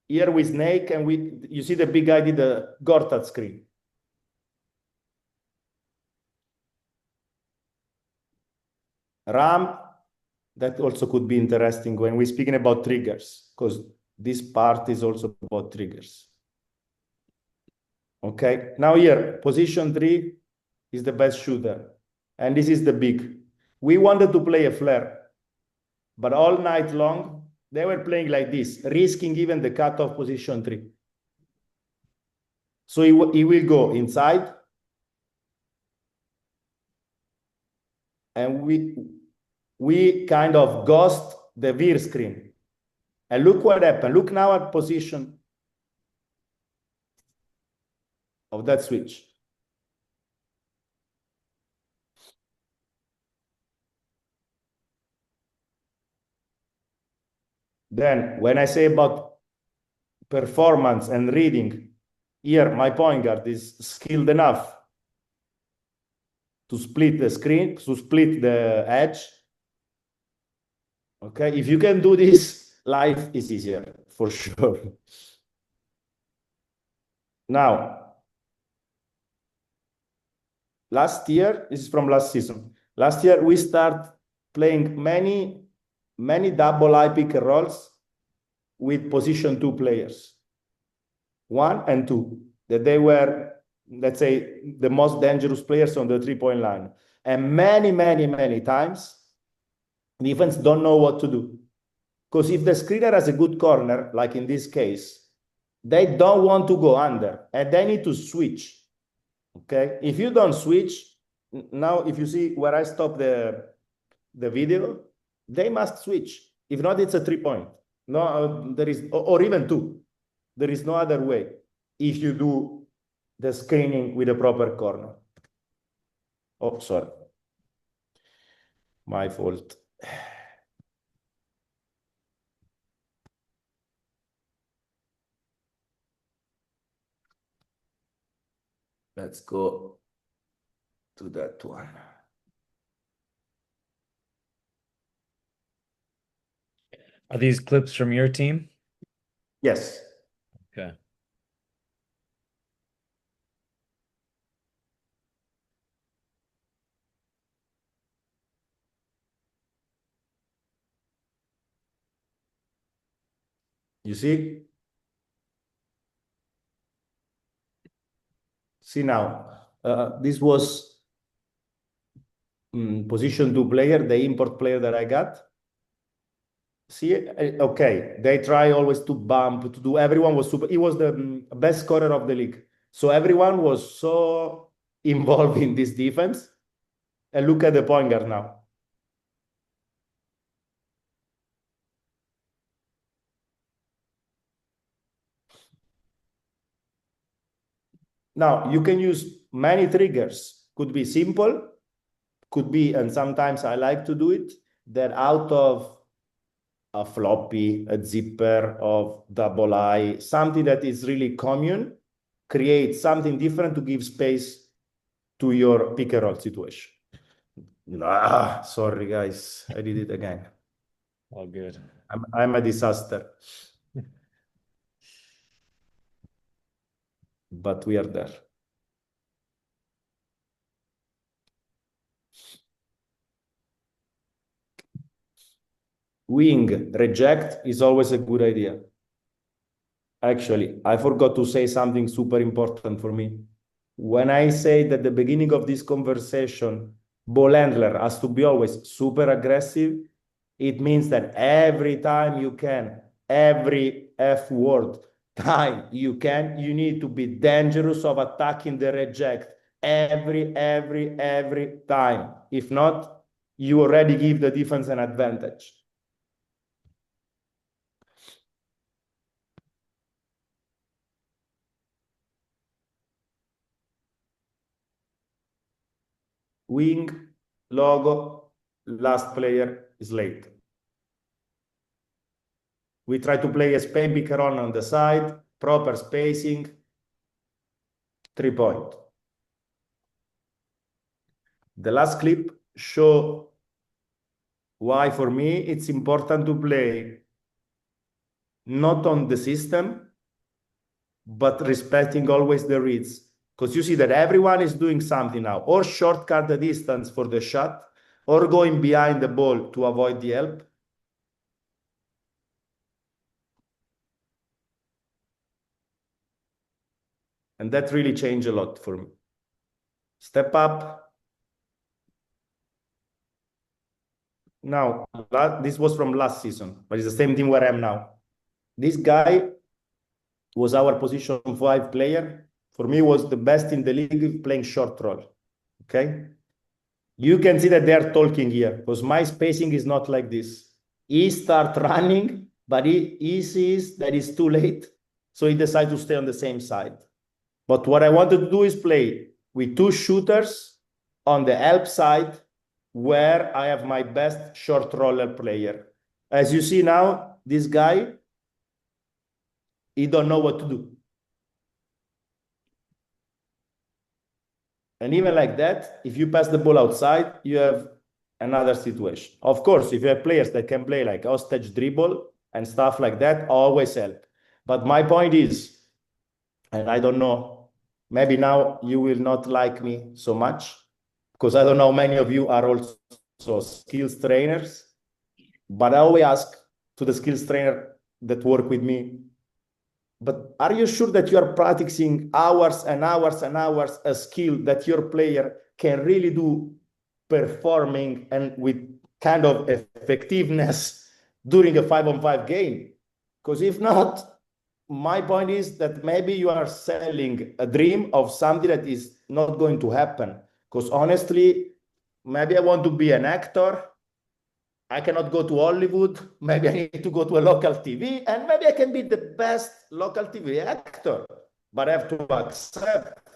Here we snake, and you see the big guy did the Gortat screen. Ramp, that also could be interesting when we're speaking about triggers, because this part is also about triggers. Okay, now here, position 3 is the best shooter, and this is the big. We wanted to play a flare, but all night long, they were playing like this, risking even the cut of position 3. So he will go inside, and we kind of ghost the veer screen. And look what happened. Look now at position of that switch. Then when I say about performance and reading, here my point guard is skilled enough to split the screen, to split the edge. Okay, if you can do this, life is easier for sure. Now, last year, this is from last season. Last year, we start playing many double high pick and rolls with position 2 players, 1 and 2, that they were, let's say, the most dangerous players on the 3-point line. And many times, defense don't know what to do. Because if the screener has a good corner, like in this case, they don't want to go under, and they need to switch. Okay, if you don't switch, now if you see where I stop the video, they must switch. If not, it's a 3-point. No, there is, or even 2. There is no other way if you do the screening with a proper corner. Oh, sorry. My fault. Let's go to that one. Are these clips from your team? Yes. You see? See now, this was position two player, the import player that I got. See, okay, they try always to bump, to do, everyone was super, he was the best scorer of the league. So everyone was so involved in this defense. And look at the point guard now. Now you can use many triggers. Could be simple, could be, and sometimes I like to do it, that out of a floppy, a zipper of double I, something that is really common, create something different to give space to your pick and roll situation. Ah, sorry guys, I did it again. All good. I'm a disaster. But we are there. Wing, reject is always a good idea. Actually, I forgot to say something super important for me. When I say that the beginning of this conversation, ball handler has to be always super aggressive, it means that every time you can, every F word time you can, you need to be dangerous of attacking the reject every time. If not, you already give the defense an advantage. Wing, logo, last player is late. We try to play a Spain pick and roll on the side, proper spacing, 3-point. The last clip show why for me it's important to play not on the system, but respecting always the reads. Because you see that everyone is doing something now, or shortcut the distance for the shot, or going behind the ball to avoid the help. And that really changed a lot for me. Step up. Now, this was from last season, but it's the same thing where I am now. This guy was our position 5 player. For me, was the best in the league playing short roll. Okay? You can see that they're talking here because my spacing is not like this. He start running, but he sees that it's too late. So he decided to stay on the same side. But what I wanted to do is play with 2 shooters on the help side where I have my best short roller player. As you see now, this guy, he don't know what to do. And even like that, if you pass the ball outside, you have another situation. Of course, if you have players that can play like hostage dribble and stuff like that, always help. But my point is, and I don't know, maybe now you will not like me so much because I don't know, many of you are also skills trainers, but I always ask to the skills trainer that work with me, but are you sure that you are practicing hours and hours and hours a skill that your player can really do performing and with kind of effectiveness during a 5-on-5 game? Because if not, my point is that maybe you are selling a dream of something that is not going to happen. Because honestly, maybe I want to be an actor. I cannot go to Hollywood. Maybe I need to go to a local TV, and maybe I can be the best local TV actor. But I have to accept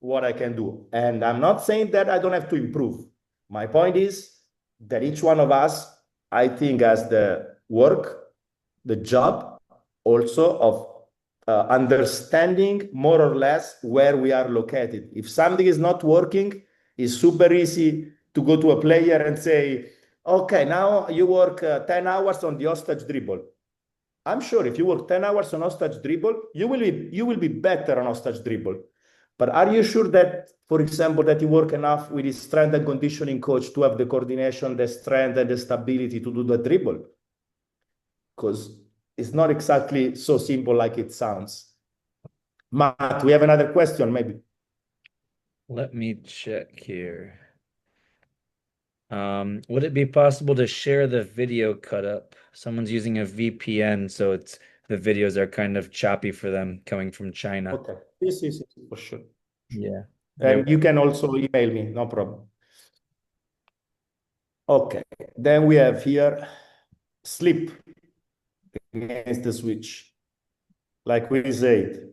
what I can do. And I'm not saying that I don't have to improve. My point is that each one of us, I think, has the work, the job also of understanding more or less where we are located. If something is not working, it's super easy to go to a player and say, okay, now you work 10 hours on the hostage dribble. I'm sure if you work 10 hours on hostage dribble, you will be better on hostage dribble. But are you sure that, for example, that you work enough with his strength and conditioning coach to have the coordination, the strength, and the stability to do the dribble? Because it's not exactly so simple like it sounds. Matt, we have another question, maybe. Let me check here. Would it be possible to share the video cut up? Someone's using a VPN, so it's the videos are kind of choppy for them coming from China. Okay, this is for sure. Yeah. And you can also email me, no problem. Okay, then we have here sleep against the switch. Like we said,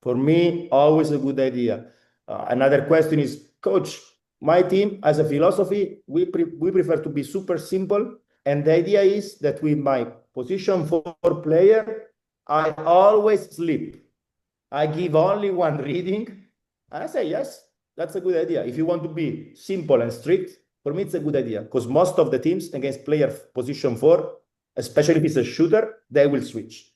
for me, always a good idea. Another question is, coach, my team as a philosophy, we prefer to be super simple. And the idea is that with my position 4 player, I always sleep. I give only one reading. And I say, yes, that's a good idea. If you want to be simple and strict, for me, it's a good idea because most of the teams against player position 4, especially if it's a shooter, they will switch.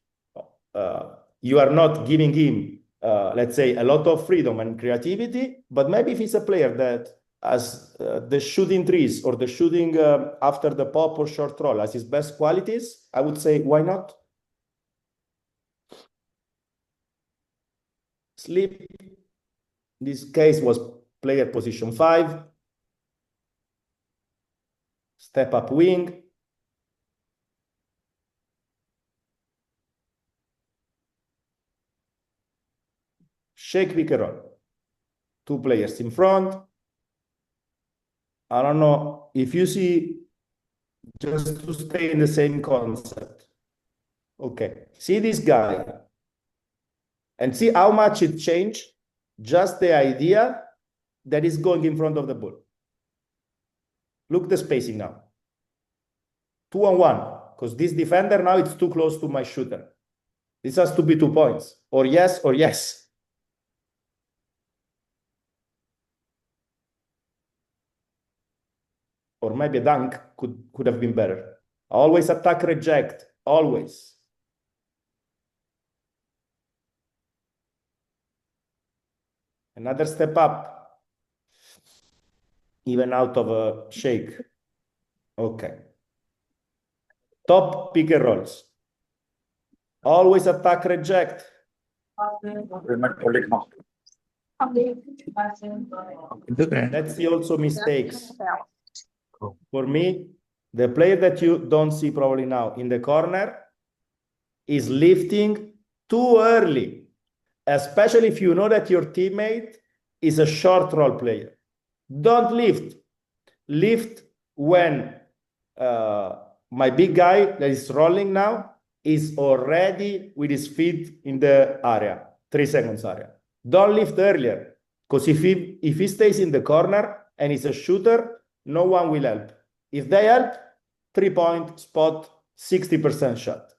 You are not giving him, let's say, a lot of freedom and creativity, but maybe if he's a player that has the shooting threes or the shooting after the pop or short roll as his best qualities, I would say, why not? Sleep, in this case, was player position 5, step up wing, shake pick and roll. 2 players in front. I don't know if you see, just to stay in the same concept. Okay, see this guy and see how much it changed. Just the idea that is going in front of the ball. Look the spacing now. 2-on-1, because this defender now it's too close to my shooter. This has to be 2 points, or yes, or yes. Or maybe a dunk could have been better. Always attack, reject, always. Another step up, even out of a shake. Okay. Top pick and rolls. Always attack, reject. Let's see also mistakes. For me, the player that you don't see probably now in the corner is lifting too early, especially if you know that your teammate is a short roll player. Don't lift. Lift when my big guy that is rolling now is already with his feet in the area, 3 seconds area. Don't lift earlier, because if he stays in the corner and he's a shooter, no one will help. If they help, 3-point spot, 60% shot.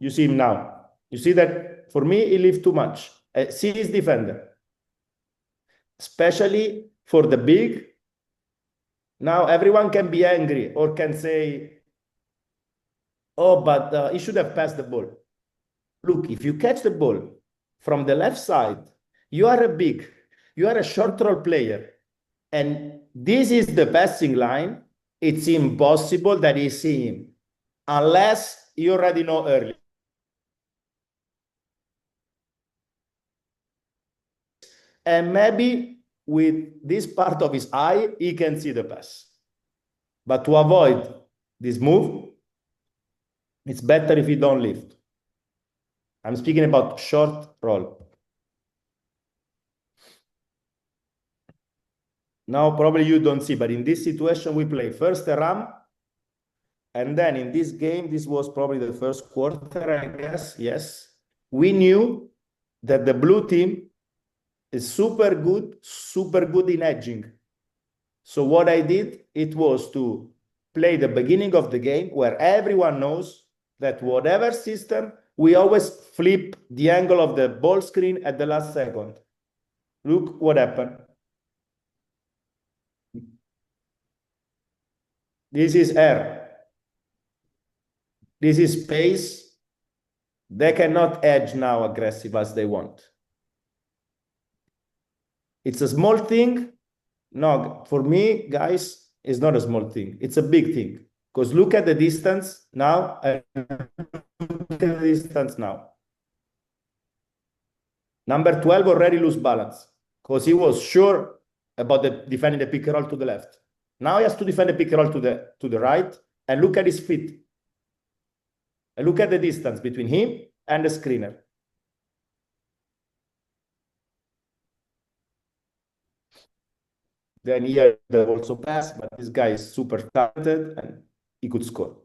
You see him now. You see that for me, he lifts too much. See his defender, especially for the big. Now everyone can be angry or can say, oh, but he should have passed the ball. Look, if you catch the ball from the left side, you are a big, you are a short roll player, and this is the passing line, it's impossible that you see him unless you already know early. And maybe with this part of his eye, he can see the pass. But to avoid this move, it's better if you don't lift. I'm speaking about short roll. Now, probably you don't see, but in this situation, we play first a ram. And then in this game, this was probably the first quarter, I guess. Yes. We knew that the blue team is super good in edging. So what I did, it was to play the beginning of the game where everyone knows that whatever system, we always flip the angle of the ball screen at the last second. Look what happened. This is air. This is space. They cannot edge now aggressive as they want. It's a small thing. No, for me, guys, it's not a small thing. It's a big thing. Because look at the distance now. Look at the distance now. Number 12 already lose balance because he was sure about defending the pick and roll to the left. Now he has to defend the pick and roll to the right, and look at his feet. And look at the distance between him and the screener. Then here they also pass, but this guy is super talented and he could score.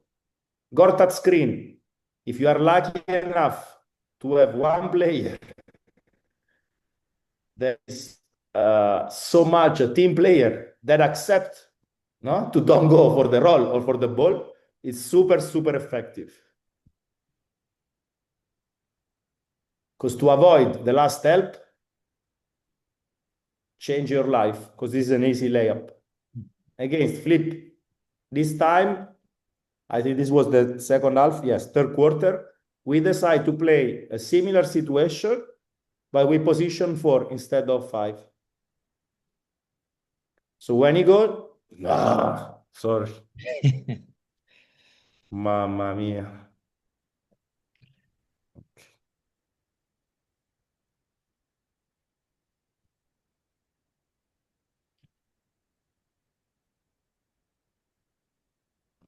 Gortat screen. If you are lucky enough to have one player that is so much a team player that accept to don't go for the roll or for the ball, it's super, super effective. Because to avoid the last help, change your life, because this is an easy layup. Against flip. This time, I think this was the second half, yes, third quarter, we decide to play a similar situation, but we position 4 instead of 5. So when he goes, sorry. Mamma mia.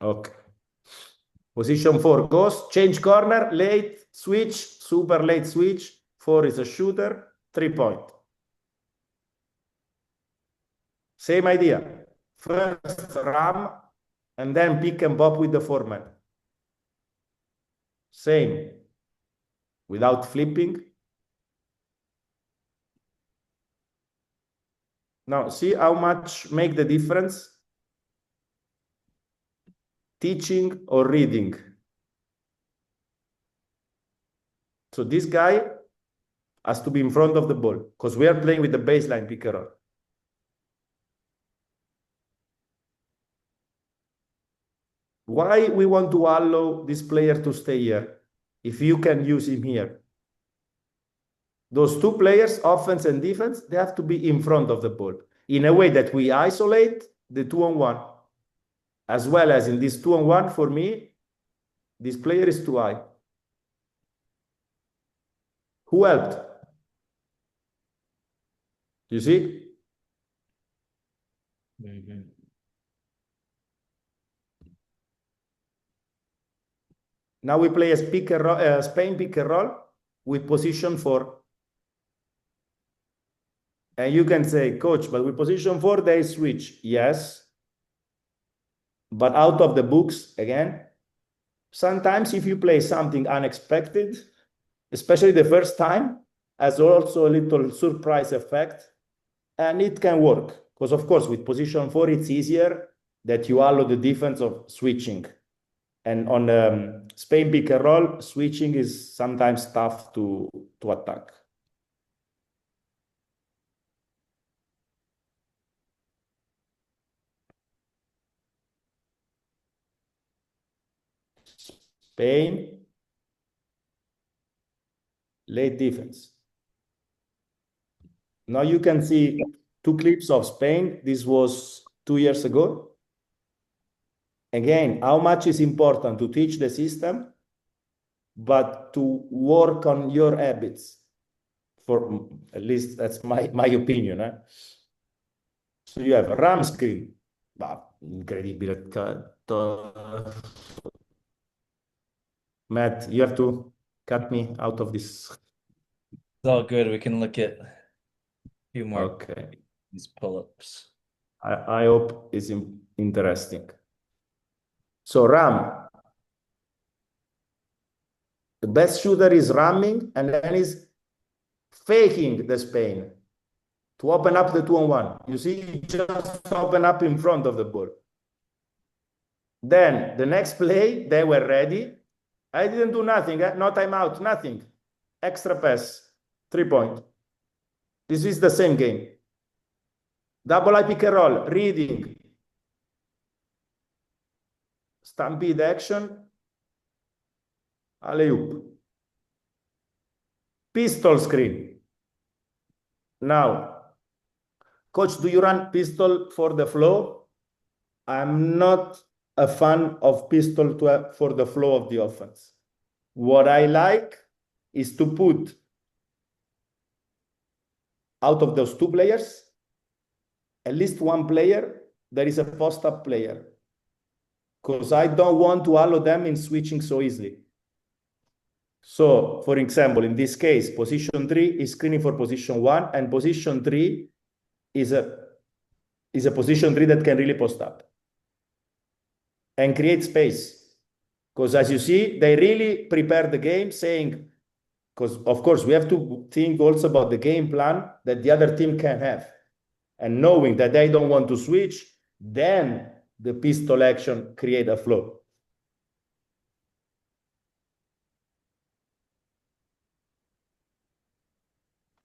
Okay. Position 4 goes, change corner, late switch, super late switch. 4 is a shooter, 3-point. Same idea. First ram, and then pick and pop with the foreman. Same. Without flipping. Now, see how much make the difference? Teaching or reading. So this guy has to be in front of the ball because we are playing with the baseline pick and roll. Why we want to allow this player to stay here if you can use him here? Those two players, offense and defense, they have to be in front of the ball in a way that we isolate the 2-on-1. As well as in this 2-on-1, for me, this player is too high. Who helped? You see? Mm-hmm. Now we play a Spain pick and roll with position 4. And you can say, coach, but with position 4, they switch. Yes. But out of the books, again, sometimes if you play something unexpected, especially the first time, has also a little surprise effect, and it can work. Because, of course, with position 4, it's easier that you allow the defense of switching. And on Spain pick and roll, switching is sometimes tough to attack. Spain, late defense. Now you can see 2 clips of Spain. This was 2 years ago. Again, how much is important to teach the system, but to work on your habits. For at least that's my opinion. So you have a RAM screen. Incredibile. Matt, you have to cut me out of this. It's all good. We can look at a few more Okay. these pull-ups. I hope it's interesting. So RAM. The best shooter is ramming and then is faking the Spain to open up the 2-on-1. You see, just open up in front of the ball. Then the next play, they were ready. I didn't do nothing, no timeout, nothing. Extra pass, 3-point. This is the same game. Double I pick and roll, reading. Stampede action. Alley-oop. Pistol screen. Now, coach, do you run pistol for the flow? I'm not a fan of pistol for the flow of the offense. What I like is to put out of those two players, at least one player that is a post-up player, because I don't want to allow them in switching so easily. So, for example, in this case, position 3 is screening for position 1, and position 3 is a position 3 that can really post up and create space. Because as you see, they really prepare the game saying, because of course we have to think also about the game plan that the other team can have. And knowing that they don't want to switch, then the pistol action create a flow.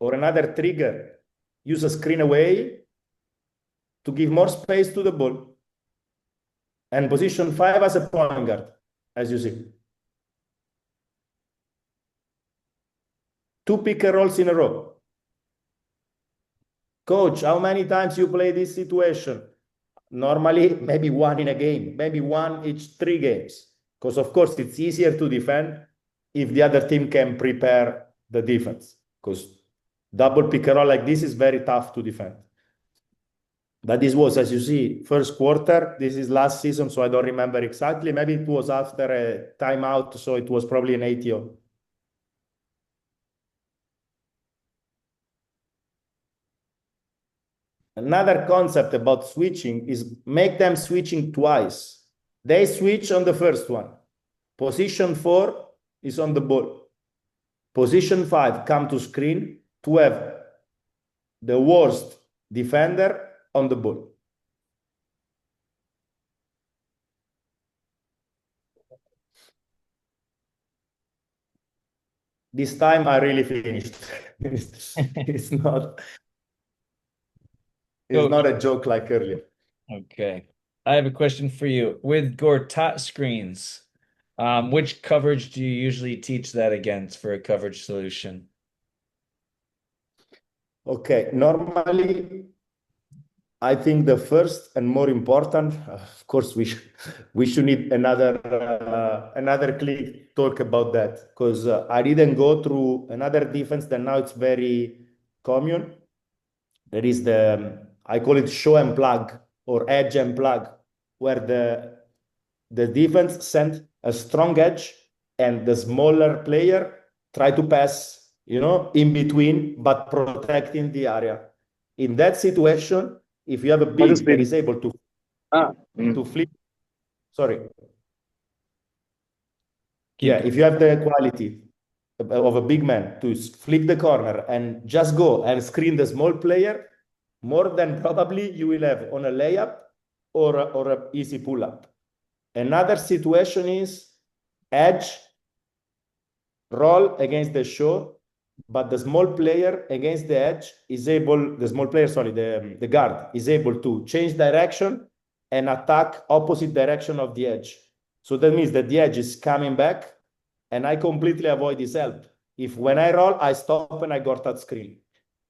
Or another trigger, use a screen away to give more space to the ball. And position 5 as a point guard, as you see. 2 pick and rolls in a row. Coach, how many times you play this situation? Normally, maybe one in a game, maybe one each 3 games. Because of course, it's easier to defend if the other team can prepare the defense. Because double pick and roll like this is very tough to defend. But this was, as you see, first quarter. This is last season, so I don't remember exactly. Maybe it was after a timeout, so it was probably an ATO. Another concept about switching is make them switching twice. They switch on the first one. Position 4 is on the ball. Position 5 come to screen to have the worst defender on the ball. This time I really finished. It's not a joke like earlier. Okay. I have a question for you. With Gortat screens, which coverage do you usually teach that against for a coverage solution? Okay, normally I think the first and more important, of course, we should need another clip talk about that because I didn't go through another defense that now it's very common. There is I call it show and plug or edge and plug, where the defense sent a strong edge and the smaller player try to pass, in between, but protecting the area. In that situation, if you have a big that is able to flip, sorry. If you have the quality of a big man to flip the corner and just go and screen the small player, more than probably you will have on a layup or a easy pull-up. Another situation is edge, roll against the show, but the small player against the edge is able, the guard is able to change direction and attack opposite direction of the edge. So that means that the edge is coming back and I completely avoid his help. If when I roll, I stop and I got that screen.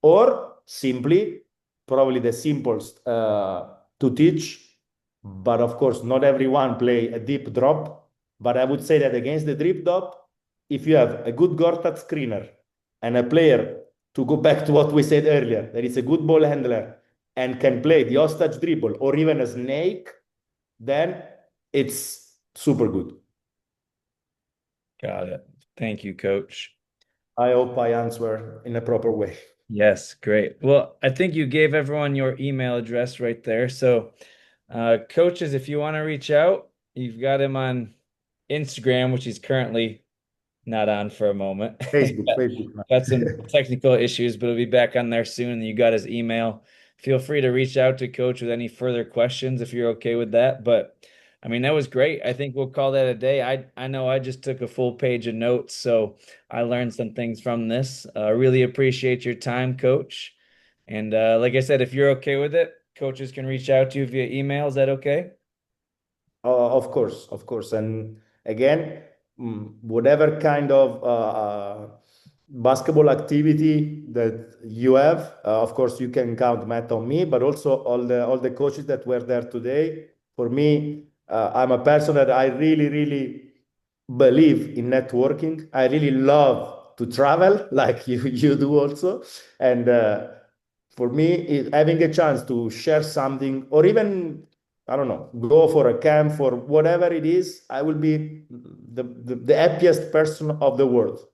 Or simply, probably the simplest to teach, but of course, not everyone play a deep drop. But I would say that against the deep drop, if you have a good Gortat screener and a player, to go back to what we said earlier, that is a good ball handler and can play the hostage dribble or even a snake, then it's super good. Got it. Thank you, Coach. I hope I answer in a proper way. Yes, great. Well, I think you gave everyone your email address right there. So, coaches, if you want to reach out, you've got him on Instagram, which he's currently not on for a moment. Facebook. Got some technical issues, but he'll be back on there soon. You got his email. Feel free to reach out to Coach with any further questions if you're okay with that. But I mean, that was great. I think we'll call that a day. I know I just took a full page of notes, so I learned some things from this. Really appreciate your time, Coach. And like I said, if you're okay with it, coaches can reach out to you via email. Is that okay? Of course. And again, whatever kind of basketball activity that you have, of course, you can count Matt on me, but also all the coaches that were there today. For me, I'm a person that I really, really believe in networking. I really love to travel, like you do also. And for me, having a chance to share something, or even, I don't know, go for a camp or whatever it is, I will be the happiest person of the world.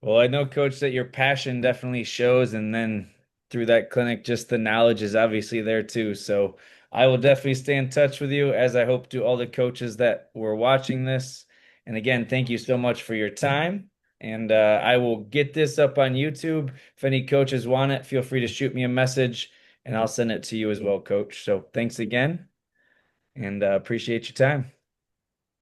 Well, I know, Coach, that your passion definitely shows, and then through that clinic, just the knowledge is obviously there too. So I will definitely stay in touch with you, as I hope to all the coaches that were watching this. And again, thank you so much for your time. And I will get this up on YouTube. If any coaches want it, feel free to shoot me a message, and I'll send it to you as well, Coach. So thanks again, and appreciate your time.